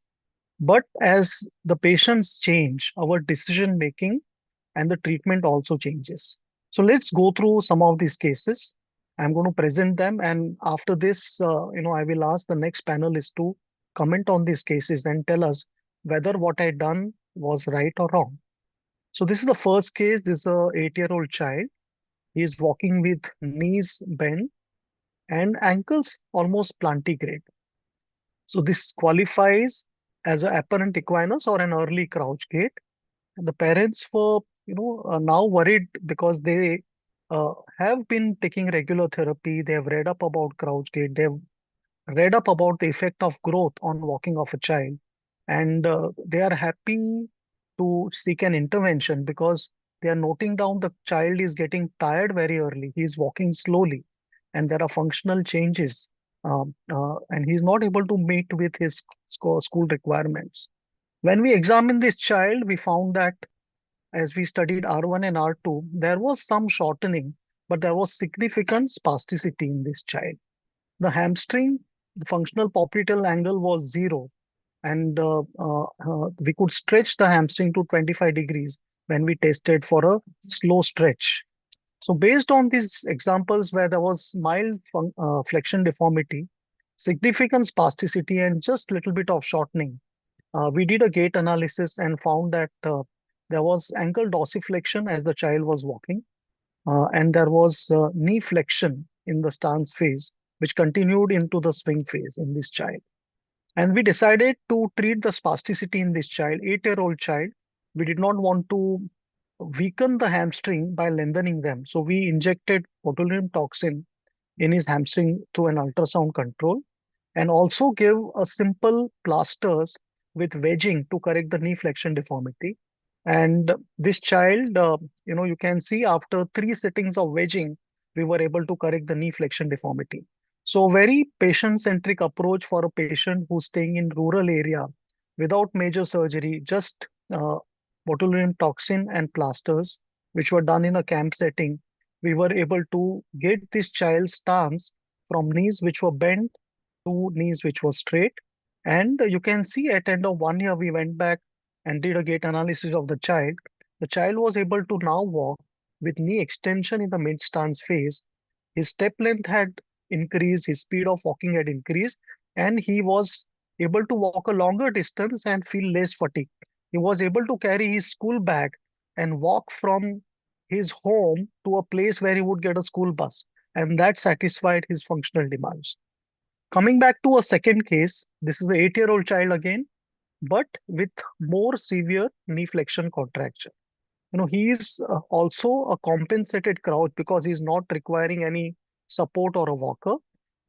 But as the patients change, our decision making and the treatment also changes. So let's go through some of these cases. I'm going to present them. And after this, I will ask the next panelist to comment on these cases and tell us whether what I done was right or wrong. So this is the first case. This is a 8-year-old child. He is walking with knees bent and ankles almost plantigrade. So this qualifies as an apparent equinus or an early crouch gait. And the parents were, now worried because they have been taking regular therapy. They have read up about crouch gait. They have read up about the effect of growth on walking of a child. And they are happy to seek an intervention because they are noting down the child is getting tired very early. He is walking slowly and there are functional changes. And he's not able to meet with his school requirements. When we examined this child, we found that as we studied R1 and R2, there was some shortening, but there was significant spasticity in this child. The hamstring, the functional popliteal angle was 0, and we could stretch the hamstring to 25 degrees when we tested for a slow stretch. So based on these examples where there was mild flexion deformity, significant spasticity, and just little bit of shortening, we did a gait analysis and found that there was ankle dorsiflexion as the child was walking, and there was knee flexion in the stance phase, which continued into the swing phase in this child. And we decided to treat the spasticity in this child, 8-year-old child. We did not want to weaken the hamstring by lengthening them. So we injected botulinum toxin in his hamstring through an ultrasound control, and also give a simple plasters with wedging to correct the knee flexion deformity. And this child, you can see after 3 sittings of wedging, we were able to correct the knee flexion deformity. So very patient-centric approach for a patient who's staying in rural area without major surgery, just botulinum toxin and plasters, which were done in a camp setting. We were able to get this child's stance from knees which were bent to knees which were straight. And you can see at end of 1 year, we went back and did a gait analysis of the child. The child was able to now walk with knee extension in the mid stance phase. His step length had increased, his speed of walking had increased, and he was able to walk a longer distance and feel less fatigue. He was able to carry his school bag and walk from his home to a place where he would get a school bus, and that satisfied his functional demands. Coming back to a second case, this is the 8-year-old child again, but with more severe knee flexion contracture. He is also a compensated crouch because he's not requiring any support or a walker,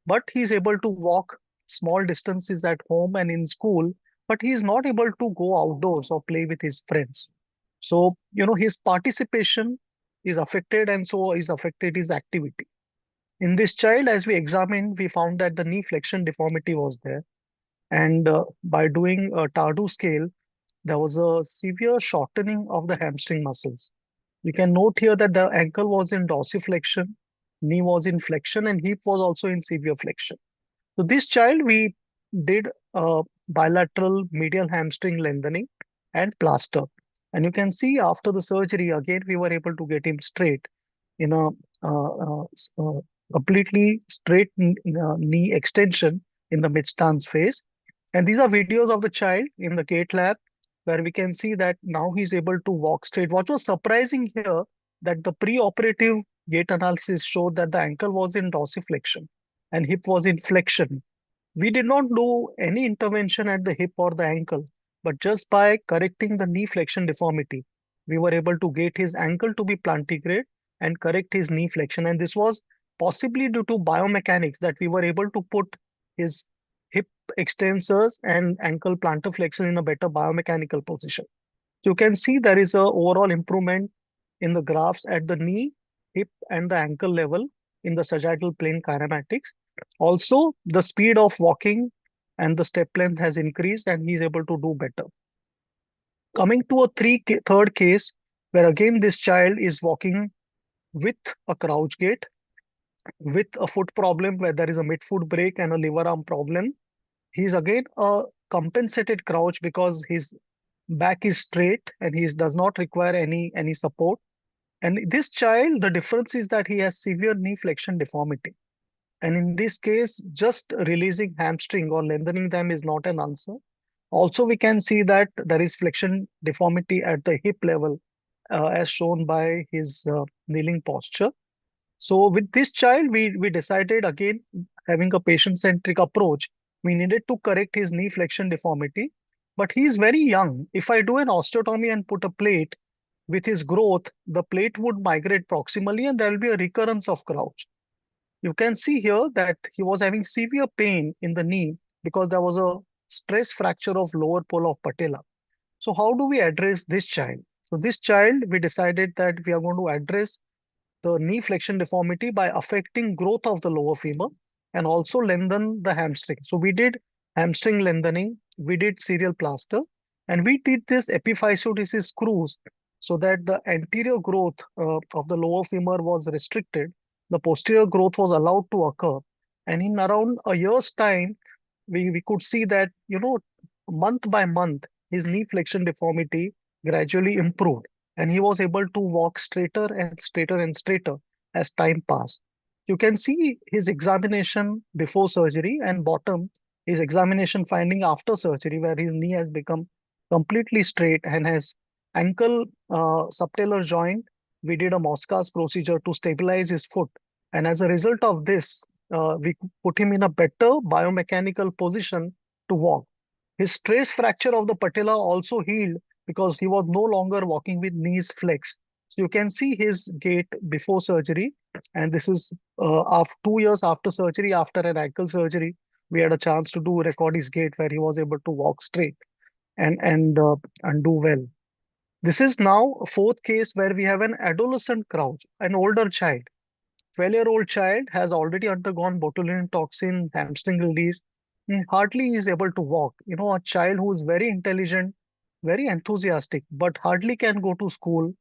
but he's able to walk small distances at home and in school, but he's not able to go outdoors or play with his friends. So, his participation is affected, and so is affected his activity. In this child, as we examined, we found that the knee flexion deformity was there. And by doing a Tardu scale, there was a severe shortening of the hamstring muscles. You can note here that the ankle was in dorsiflexion, knee was in flexion, and hip was also in severe flexion. So this child, we did a bilateral medial hamstring lengthening and plaster. And you can see after the surgery, again, we were able to get him straight in a completely straight knee extension in the mid-stance phase. And these are videos of the child in the gait lab where we can see that now he's able to walk straight. What was surprising here that the pre-operative gait analysis showed that the ankle was in dorsiflexion and hip was in flexion. We did not do any intervention at the hip or the ankle, but just by correcting the knee flexion deformity, we were able to get his ankle to be plantigrade and correct his knee flexion. And this was possibly due to biomechanics that we were able to put his hip extensors and ankle plantar flexion in a better biomechanical position. So you can see there is a overall improvement in the graphs at the knee, hip, and the ankle level in the sagittal plane kinematics. Also, the speed of walking and the step length has increased, and he's able to do better. Coming to a third case, where again this child is walking with a crouch gait, with a foot problem where there is a midfoot break and a lever arm problem. He's again a compensated crouch because his back is straight and he does not require any support. And this child, the difference is that he has severe knee flexion deformity. And in this case, just releasing hamstring or lengthening them is not an answer. Also, we can see that there is flexion deformity at the hip level, as shown by his kneeling posture. So with this child, we decided, again, having a patient-centric approach, we needed to correct his knee flexion deformity. But he is very young. If I do an osteotomy and put a plate, with his growth, the plate would migrate proximally and there will be a recurrence of crouch. You can see here that he was having severe pain in the knee because there was a stress fracture of lower pole of patella. So how do we address this child? So this child, we decided that we are going to address the knee flexion deformity by affecting growth of the lower femur and also lengthen the hamstring. So we did hamstring lengthening, we did serial plaster, and we did this epiphysiodesis screws so that the anterior growth of the lower femur was restricted. The posterior growth was allowed to occur. And in around a year's time, we could see that, month by month, his knee flexion deformity gradually improved. and he was able to walk straighter and straighter and straighter as time passed. You can see his examination before surgery, and bottom his examination finding after surgery, where his knee has become completely straight and his ankle subtalar joint. We did a Moscas procedure to stabilize his foot, and as a result of this, we put him in a better biomechanical position to walk. His stress fracture of the patella also healed because he was no longer walking with knees flexed. So you can see his gait before surgery, and this is after 2 years after surgery, after an ankle surgery, we had a chance to record his gait where he was able to walk straight and do well. This is now a fourth case where we have an adolescent crouch, an older child. 12-year-old child has already undergone botulinum toxin, hamstring release. He hardly is able to walk. A child who is very intelligent, very enthusiastic, but hardly can go to school,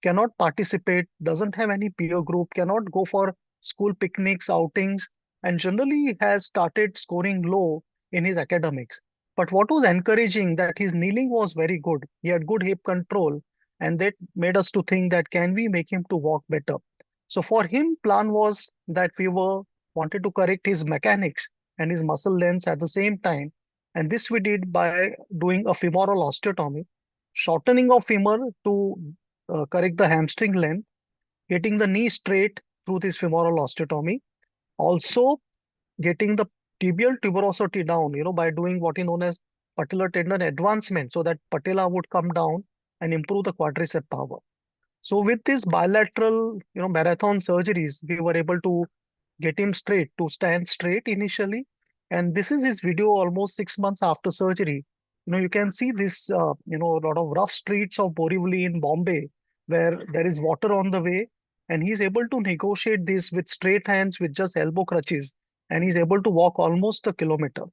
cannot participate, doesn't have any peer group, cannot go for school picnics, outings, and generally has started scoring low in his academics. But what was encouraging that his kneeling was very good. He had good hip control, and that made us to think that can we make him to walk better. So for him, plan was that we wanted to correct his mechanics and his muscle length at the same time. And this we did by doing a femoral osteotomy, shortening of femur to correct the hamstring length, getting the knee straight through this femoral osteotomy, also getting the tibial tuberosity down, by doing what is known as patellar tendon advancement, so that patella would come down and improve the quadricep power. So with this bilateral, marathon surgeries, we were able to get him straight, to stand straight initially. And this is his video almost 6 months after surgery. You can see this, a lot of rough streets of Borivali in Bombay, where there is water on the way. And he's able to negotiate this with straight hands, with just elbow crutches. And he's able to walk almost a kilometer.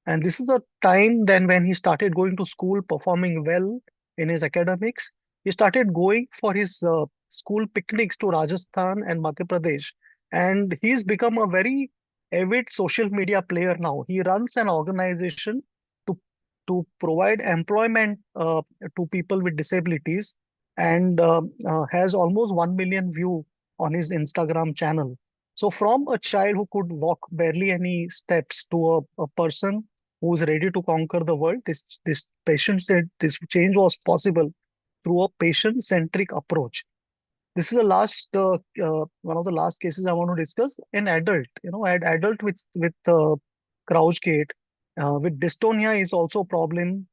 And this is the time then when he started going to school, performing well in his academics. He started going for his school picnics to Rajasthan and Madhya Pradesh, and he's become a very avid social media player now. He runs an organization to provide employment to people with disabilities, and has almost 1 million view on his Instagram channel. So from a child who could walk barely any steps to a person who's ready to conquer the world, this patient said this change was possible through a patient-centric approach. This is the last one of the last cases I want to discuss. An adult, an adult with crouch gait, with dystonia is also a problem.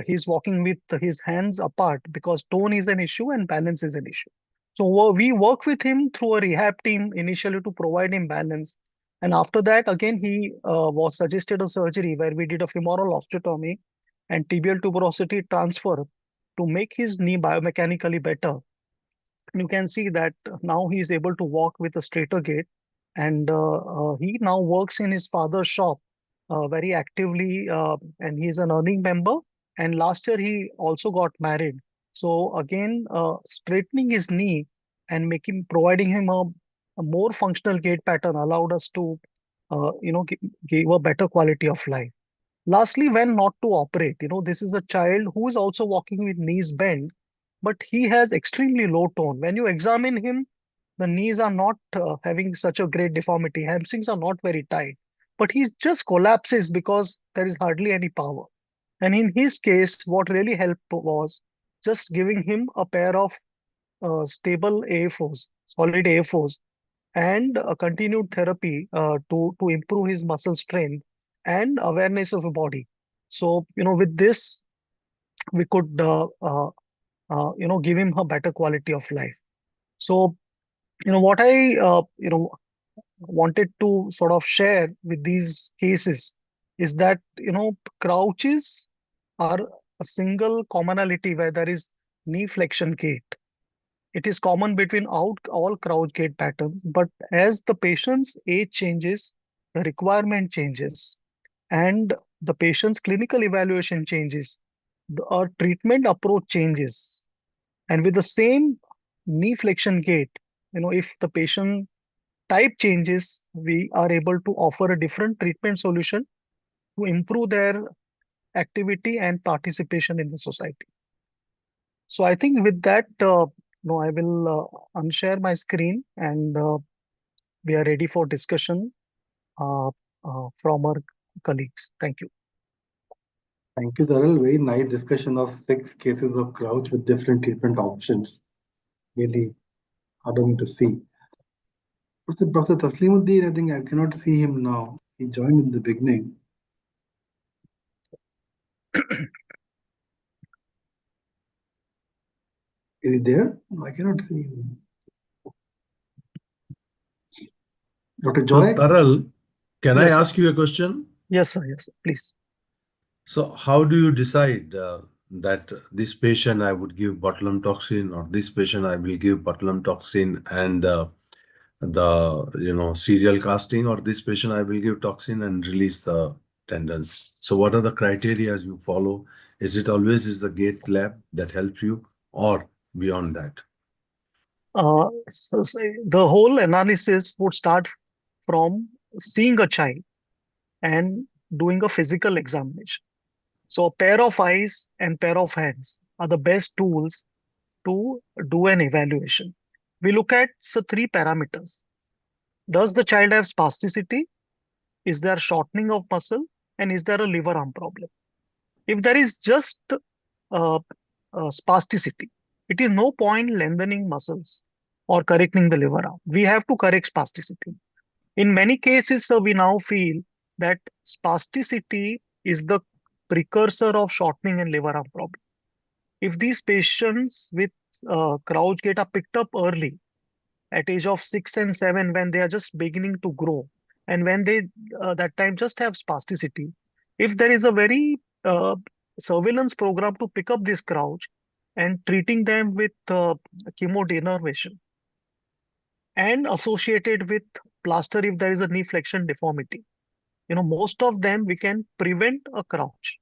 He's walking with his hands apart because tone is an issue and balance is an issue. So we work with him through a rehab team initially to provide him balance. And after that, again, he was suggested a surgery where we did a femoral osteotomy and tibial tuberosity transfer to make his knee biomechanically better. And you can see that now he is able to walk with a straighter gait, and he now works in his father's shop very actively, and he is an earning member. And last year he also got married. So again, straightening his knee and providing him a more functional gait pattern allowed us to, give a better quality of life. Lastly, when not to operate, this is a child who is also walking with knees bent, but he has extremely low tone. When you examine him, the knees are not having such a great deformity. Hamstrings are not very tight, but he just collapses because there is hardly any power. And in his case, what really helped was just giving him a pair of stable AFOs, solid AFOs, and a continued therapy to improve his muscle strength and awareness of the body. So, with this, we could, give him a better quality of life. So, what I, wanted to sort of share with these cases is that, crouches are a single commonality where there is knee flexion gait. It is common between all crouch gait patterns, but as the patient's age changes, the requirement changes, and the patient's clinical evaluation changes, our treatment approach changes. And with the same knee flexion gait, if the patient type changes, we are able to offer a different treatment solution to improve their activity and participation in the society. So I think with that, no, I will unshare my screen and we are ready for discussion from our colleagues. Thank you.
Thank you, Zaral. Very nice discussion of 6 cases of crouch with different treatment options. Really heartening to see. Professor Taslimuddin, I think I cannot see him now. He joined in the beginning. Is he there? No, I cannot see him. Dr.
So,
Joy?
Taral, can I
Yes, sir.
ask you a question?
Yes, sir. Yes, sir. Please.
So, how do you decide that this patient I would give botulinum toxin, or this patient I will give botulinum toxin and the serial casting, or this patient I will give toxin and release the tendons? So, what are the criteria you follow? Is it always is the gate lab that helps you, or beyond that?
So the whole analysis would start from seeing a child and doing a physical examination. So a pair of eyes and pair of hands are the best tools to do an evaluation. We look at the 3 parameters. Does the child have spasticity? Is there shortening of muscle? And is there a liver arm problem? If there is just spasticity, it is no point lengthening muscles or correcting the liver arm. We have to correct spasticity. In many cases, we now feel that spasticity is the precursor of shortening and liver arm problem. If these patients with crouch gait are picked up early, at age of 6 and 7, when they are just beginning to grow, and when they that time just have spasticity, if there is a very surveillance program to pick up this crouch and treating them with chemodenervation and associated with plaster if there is a knee flexion deformity, most of them we can prevent a crouch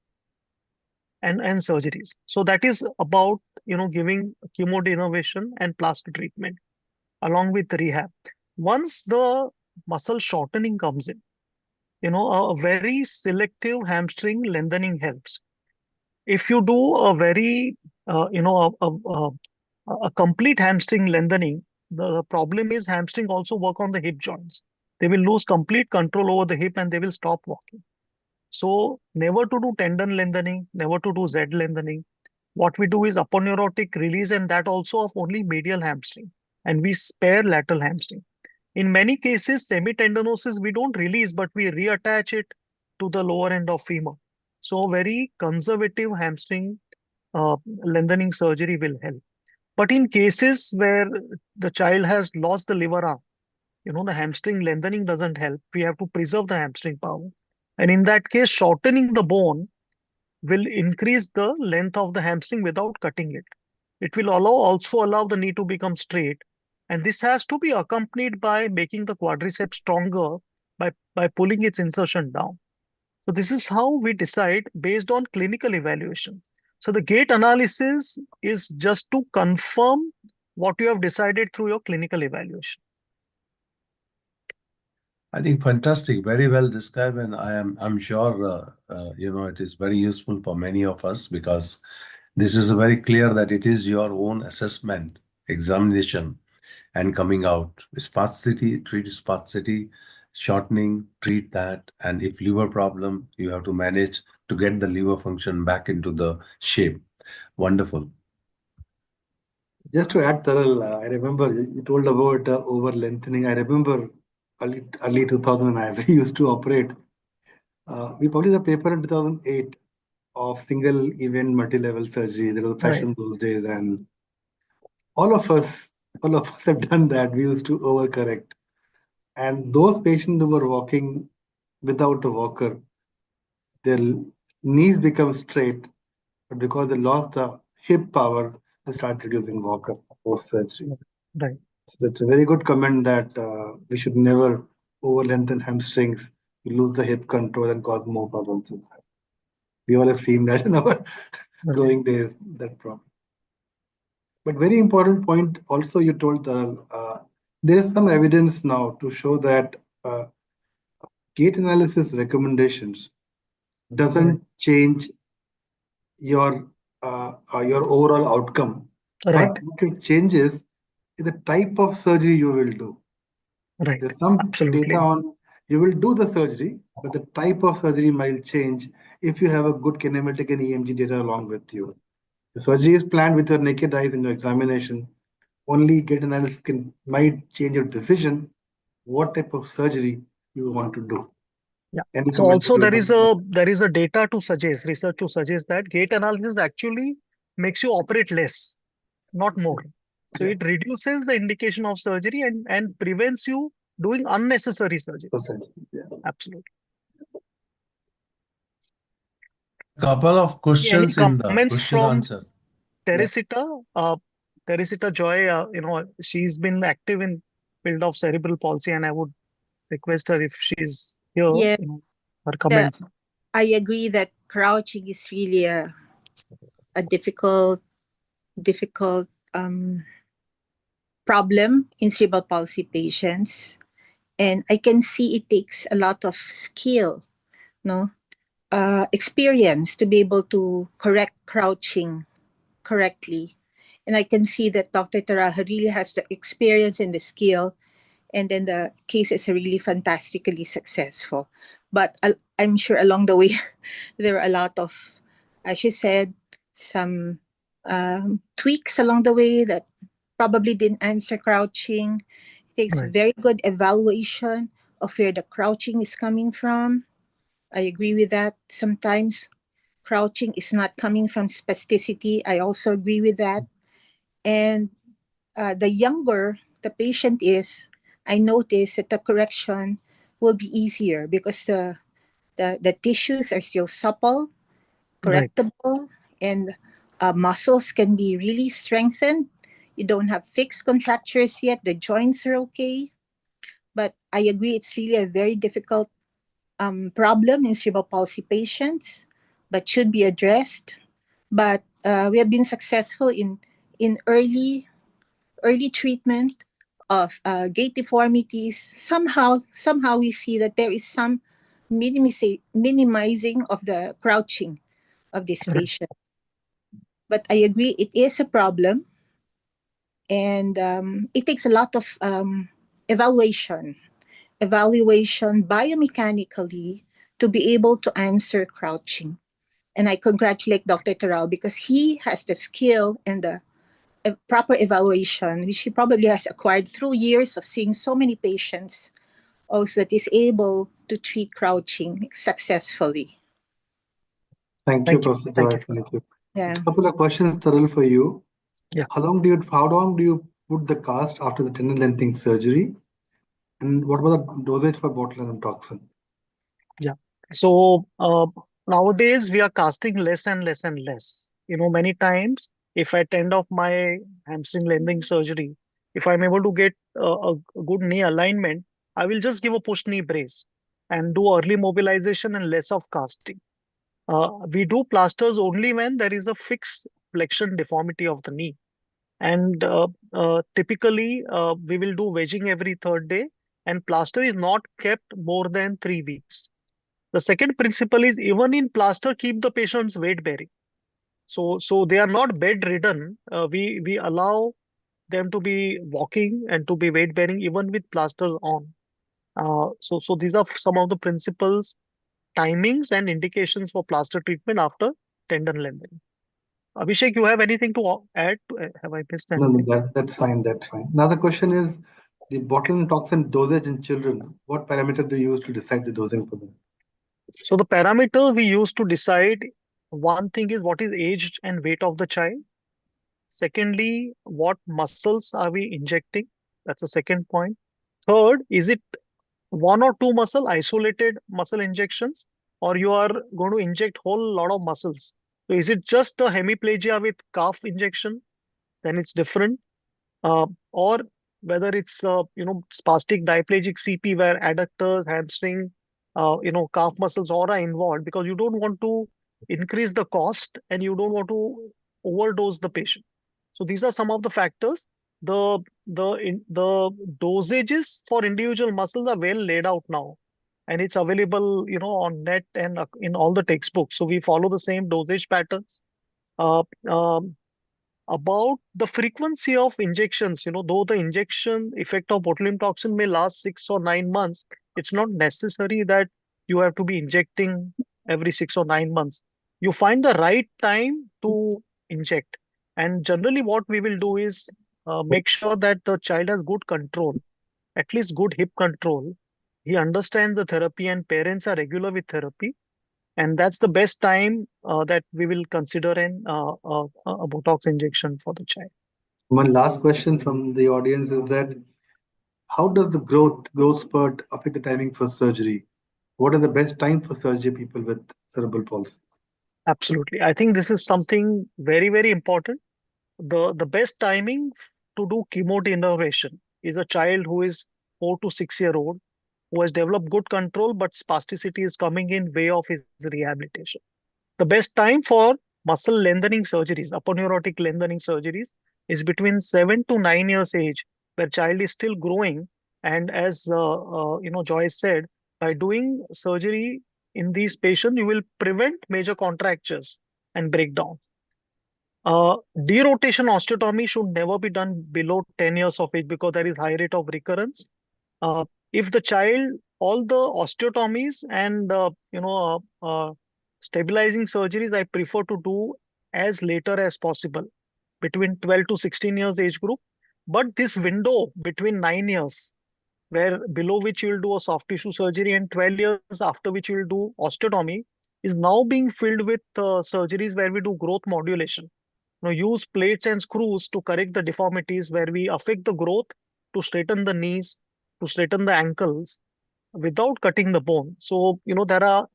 and surgeries. So that is about giving chemodenervation and plaster treatment along with rehab. Once the muscle shortening comes in, a very selective hamstring lengthening helps. If you do a very, a complete hamstring lengthening, the problem is hamstring also work on the hip joints. They will lose complete control over the hip and they will stop walking. So never to do tendon lengthening, never to do Z lengthening. What we do is aponeurotic release, and that also of only medial hamstring, and we spare lateral hamstring. In many cases, semitendinosis we don't release, but we reattach it to the lower end of femur. So very conservative hamstring lengthening surgery will help. But in cases where the child has lost the liver arm, the hamstring lengthening doesn't help. We have to preserve the hamstring power. And in that case, shortening the bone will increase the length of the hamstring without cutting it. It will also allow the knee to become straight. And this has to be accompanied by making the quadriceps stronger by pulling its insertion down. So this is how we decide based on clinical evaluation. So the gait analysis is just to confirm what you have decided through your clinical evaluation.
I think fantastic, very well described, and I'm sure it is very useful for many of us, because this is very clear that it is your own assessment, examination, and coming out. Spasticity, treat spasticity, shortening, treat that, and if liver problem, you have to manage to get the liver function back into the shape. Wonderful.
Just to add, Taral, I remember you told about over lengthening. I remember early 2000 we used to operate. We published a paper in 2008 of single event multi-level surgery. There was a fashion those days, and all of us have done that. We used to overcorrect, and those patients who were walking without a walker, their knees become straight, but because they lost the hip power, they started using walker post surgery.
Right.
So that's a very good comment that we should never over lengthen hamstrings. You lose the hip control and cause more problems. We all have seen that in our growing days, that problem. But very important point also you told, there is some evidence now to show that gait analysis recommendations doesn't change your your overall outcome.
Right.
But what it changes is the type of surgery you will do.
Right.
There's some
Absolutely.
data on you will do the surgery, but the type of surgery might change if you have a good kinematic and EMG data along with you. The surgery is planned with your naked eyes in your examination. Only gait analysis might change your decision what type of surgery you want to do.
Yeah.
And if
So
you might
also
do your
there is a data to suggest, research to suggest that gait analysis actually makes you operate less, not more. So
Yeah.
it reduces the indication of surgery and prevents you doing unnecessary surgeries.
percent. Yeah.
Absolutely.
Couple of
Any
questions in the
comments
question
from
answer.
Teresita? Teresita Joy, she's been active in field of cerebral palsy, and I would request her if she's here,
Yeah,
her comments.
I agree that crouching is really a difficult problem in cerebral palsy patients. And I can see it takes a lot of skill, experience to be able to correct crouching correctly. And I can see that Dr. Taraha really has the experience and the skill, and then the cases are really fantastically successful. But I'm sure along the way, there are a lot of, as you said, some tweaks along the way that probably didn't answer crouching. It takes
Right.
very good evaluation of where the crouching is coming from. I agree with that. Sometimes crouching is not coming from spasticity. I also agree with that. And the younger the patient is, I notice that the correction will be easier because the tissues are still supple,
Right.
correctable, and muscles can be really strengthened. You don't have fixed contractures yet. The joints are okay. But I agree, it's really a very difficult problem in cerebral palsy patients, but should be addressed. But we have been successful in early treatment of gait deformities. Somehow we see that there is some minimizing of the crouching of this
Right.
patient. But I agree, it is a problem, and it takes a lot of evaluation biomechanically to be able to answer crouching. And I congratulate Dr. Terrell because he has the skill and the proper evaluation, which he probably has acquired through years of seeing so many patients, also that is able to treat crouching successfully.
Thank you, Professor Joy. Thank you.
Yeah.
A couple of questions, Tarul, for you.
Yeah.
How long do you put the cast after the tendon lengthening surgery? And what was the dosage for botulinum toxin?
Yeah. So nowadays we are casting less and less and less. Many times if at end of my hamstring lengthening surgery, if I'm able to get a good knee alignment, I will just give a push knee brace and do early mobilization and less of casting. We do plasters only when there is a fixed flexion deformity of the knee. And typically we will do wedging every third day, and plaster is not kept more than 3 weeks. The second principle is even in plaster, keep the patient's weight bearing. So they are not bedridden. We allow them to be walking and to be weight bearing even with plasters on. So these are some of the principles, timings, and indications for plaster treatment after tendon lengthening. Abhishek, you have anything to add? Have I missed
No,
anything?
that's fine. That's fine. Now the question is the botulinum toxin dosage in children. What parameter do you use to decide the dosing for them?
So the parameter we use to decide, one thing is what is age and weight of the child. Secondly, what muscles are we injecting? That's the second point. Third, is it one or two isolated muscle injections, or you are going to inject whole lot of muscles? So is it just a hemiplegia with calf injection? Then it's different. Or whether it's spastic diplegic CP where adductors, hamstring, calf muscles all are involved, because you don't want to increase the cost and you don't want to overdose the patient. So these are some of the factors. The dosages for individual muscles are well laid out now, and it's available on net and in all the textbooks. So we follow the same dosage patterns. Uh, um, about the frequency of injections, though the injection effect of botulinum toxin may last 6 or 9 months, it's not necessary that you have to be injecting every 6 or 9 months. You find the right time to inject. And generally, what we will do is make sure that the child has good control, at least good hip control. He understands the therapy, and parents are regular with therapy, and that's the best time that we will consider a Botox injection for the child.
One last question from the audience is that how does the growth spurt affect the timing for surgery? What is the best time for surgery people with cerebral palsy?
Absolutely. I think this is something very, very important. The best timing to do chemodenervation is a child who is 4 to 6 year old who has developed good control, but spasticity is coming in way of his rehabilitation. The best time for muscle lengthening surgeries, aponeurotic lengthening surgeries, is between 7 to 9 years age, where child is still growing. And as Joyce said, by doing surgery in these patients, you will prevent major contractures and breakdowns. Derotation osteotomy should never be done below 10 years of age because there is high rate of recurrence. Uh, if the child, all the osteotomies and stabilizing surgeries, I prefer to do as later as possible, between 12 to 16 years age group. But this window between 9 years, where below which you will do a soft tissue surgery, and 12 years after which you will do osteotomy, is now being filled with surgeries where we do growth modulation. Use plates and screws to correct the deformities, where we affect the growth to straighten the knees, to straighten the ankles without cutting the bone. So, there are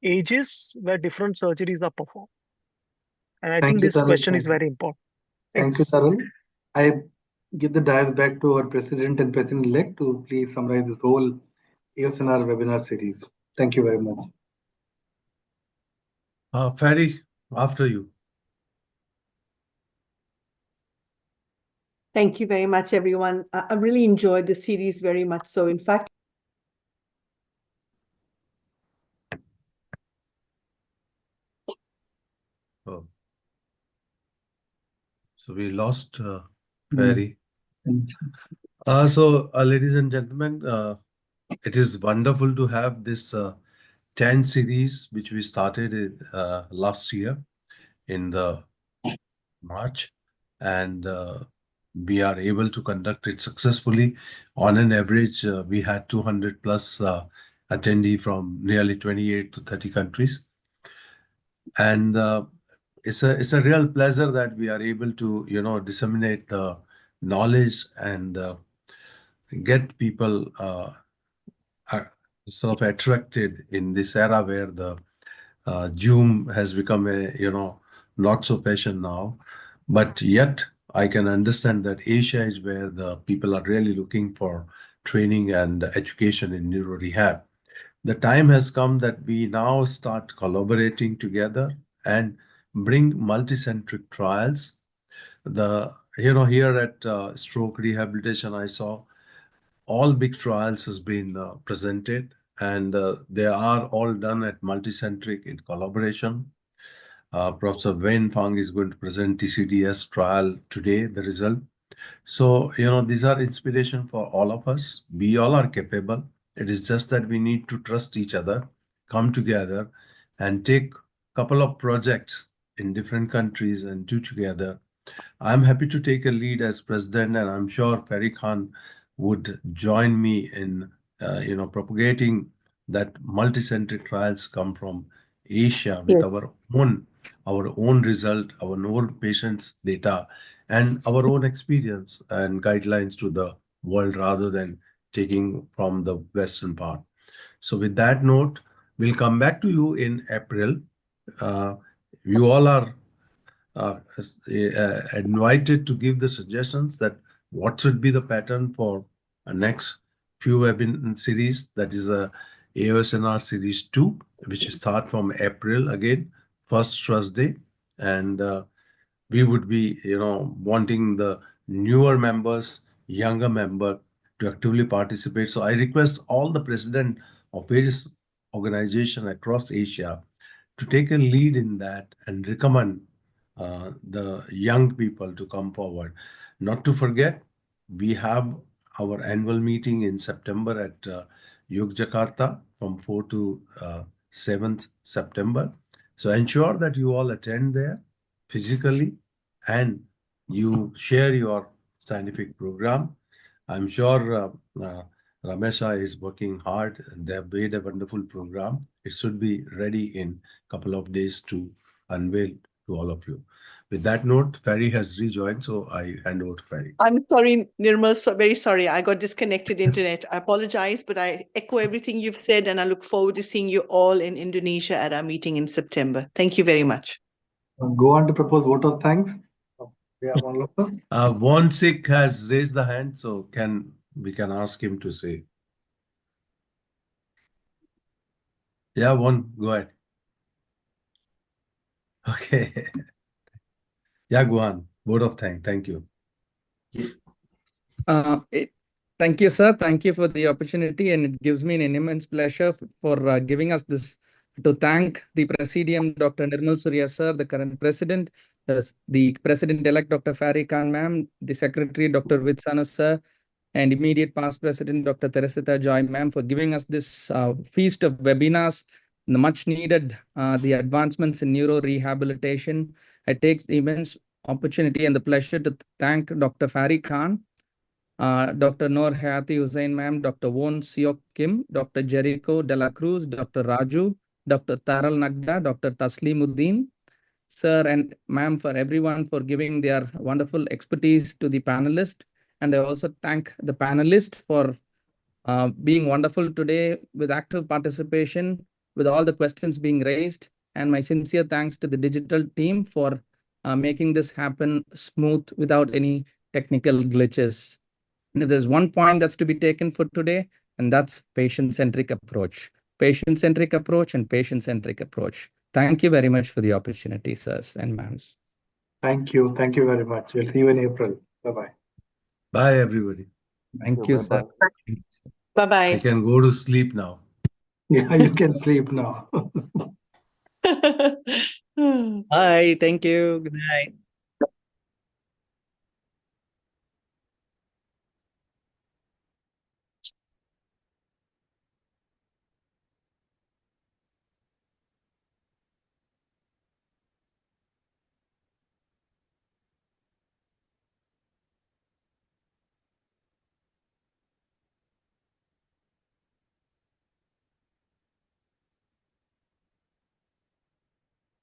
ages where different surgeries are performed. And I
Thank
think
you,
this
Tarun.
question is very important.
Thank you,
Thanks.
Tarun. I give the dais back to our president and president-elect to please summarize this whole AOSNR webinar series. Thank you very much.
Ferry, after you.
Thank you very much, everyone. I really enjoyed the series very much. So, in fact,
Oh. So we lost Ferry. Ladies and gentlemen, it is wonderful to have this 10 series, which we started last year in the March, and we are able to conduct it successfully. On an average, we had 200 plus attendee from nearly 28 to 30 countries. And it's a real pleasure that we are able to, disseminate the knowledge and get people sort of attracted in this era where the Zoom has become not so fashion now. But yet I can understand that Asia is where the people are really looking for training and education in neuro rehab. The time has come that we now start collaborating together and bring multicentric trials. Here at Stroke Rehabilitation, I saw all big trials has been presented, and they are all done at multicentric in collaboration. Professor Wen Fang is going to present TCDS trial today, the result. So, these are inspiration for all of us. We all are capable. It is just that we need to trust each other, come together, and take a couple of projects in different countries and do together. I'm happy to take a lead as president, and I'm sure Ferry Khan would join me in, propagating that multicentric trials come from Asia with our own result, our own patients' data, and our own experience and guidelines to the world rather than taking from the Western part. So with that note, we'll come back to you in April. You all are invited to give the suggestions that what should be the pattern for a next few webinar series. That is a AOSNR series 2, which start from April again, first Thursday, and we would be wanting the newer members, younger member to actively participate. So I request all the president of various organizations across Asia to take a lead in that and recommend the young people to come forward. Not to forget, we have our annual meeting in September at Yogyakarta from 4 to 7th September. So ensure that you all attend there physically and you share your scientific program. I'm sure Ramesha is working hard. They have made a wonderful program. It should be ready in a couple of days to unveil to all of you. With that note, Ferry has rejoined, so I hand over to Ferry.
I'm sorry, Nirmal, so very sorry. I got disconnected internet. I apologize, but I echo everything you've said, and I look forward to seeing you all in Indonesia at our meeting in September. Thank you very much.
Go on to propose vote of thanks. Yeah,
Von Sik has raised the hand, so we can ask him to say. Yeah, Von, go ahead. Okay. Yeah, go on. Vote of thanks. Thank you.
Thank you, sir. Thank you for the opportunity, and it gives me an immense pleasure for giving us this to thank the Presidium, Dr. Nirmal Surya, sir, the current president, the president-elect, Dr. Fari Khan, ma'am, the secretary, Dr. Vitsana, sir, and immediate past president, Dr. Teresita Joy, ma'am, for giving us this feast of webinars, the much needed, the advancements in neuro rehabilitation. I take the immense opportunity and the pleasure to thank Dr. Fari Khan, Dr. Noor Hayati Hussain, ma'am, Dr. Won Siok Kim, Dr. Jericho De La Cruz, Dr. Raju, Dr. Taral Nagda, Dr. Taslimuddin, sir and ma'am, for everyone for giving their wonderful expertise to the panelists. And I also thank the panelists for being wonderful today with active participation, with all the questions being raised. And my sincere thanks to the digital team for making this happen smooth without any technical glitches. And if there's one point that's to be taken for today, and that's patient-centric approach. Patient-centric approach and patient-centric approach. Thank you very much for the opportunity, sirs and ma'ams.
Thank you. Thank you very much. We'll see you in April. Bye-bye.
Bye, everybody.
Thank you, sir.
Bye-bye.
I can go to sleep now.
Yeah, you can sleep now.
Bye. Thank you. Good night.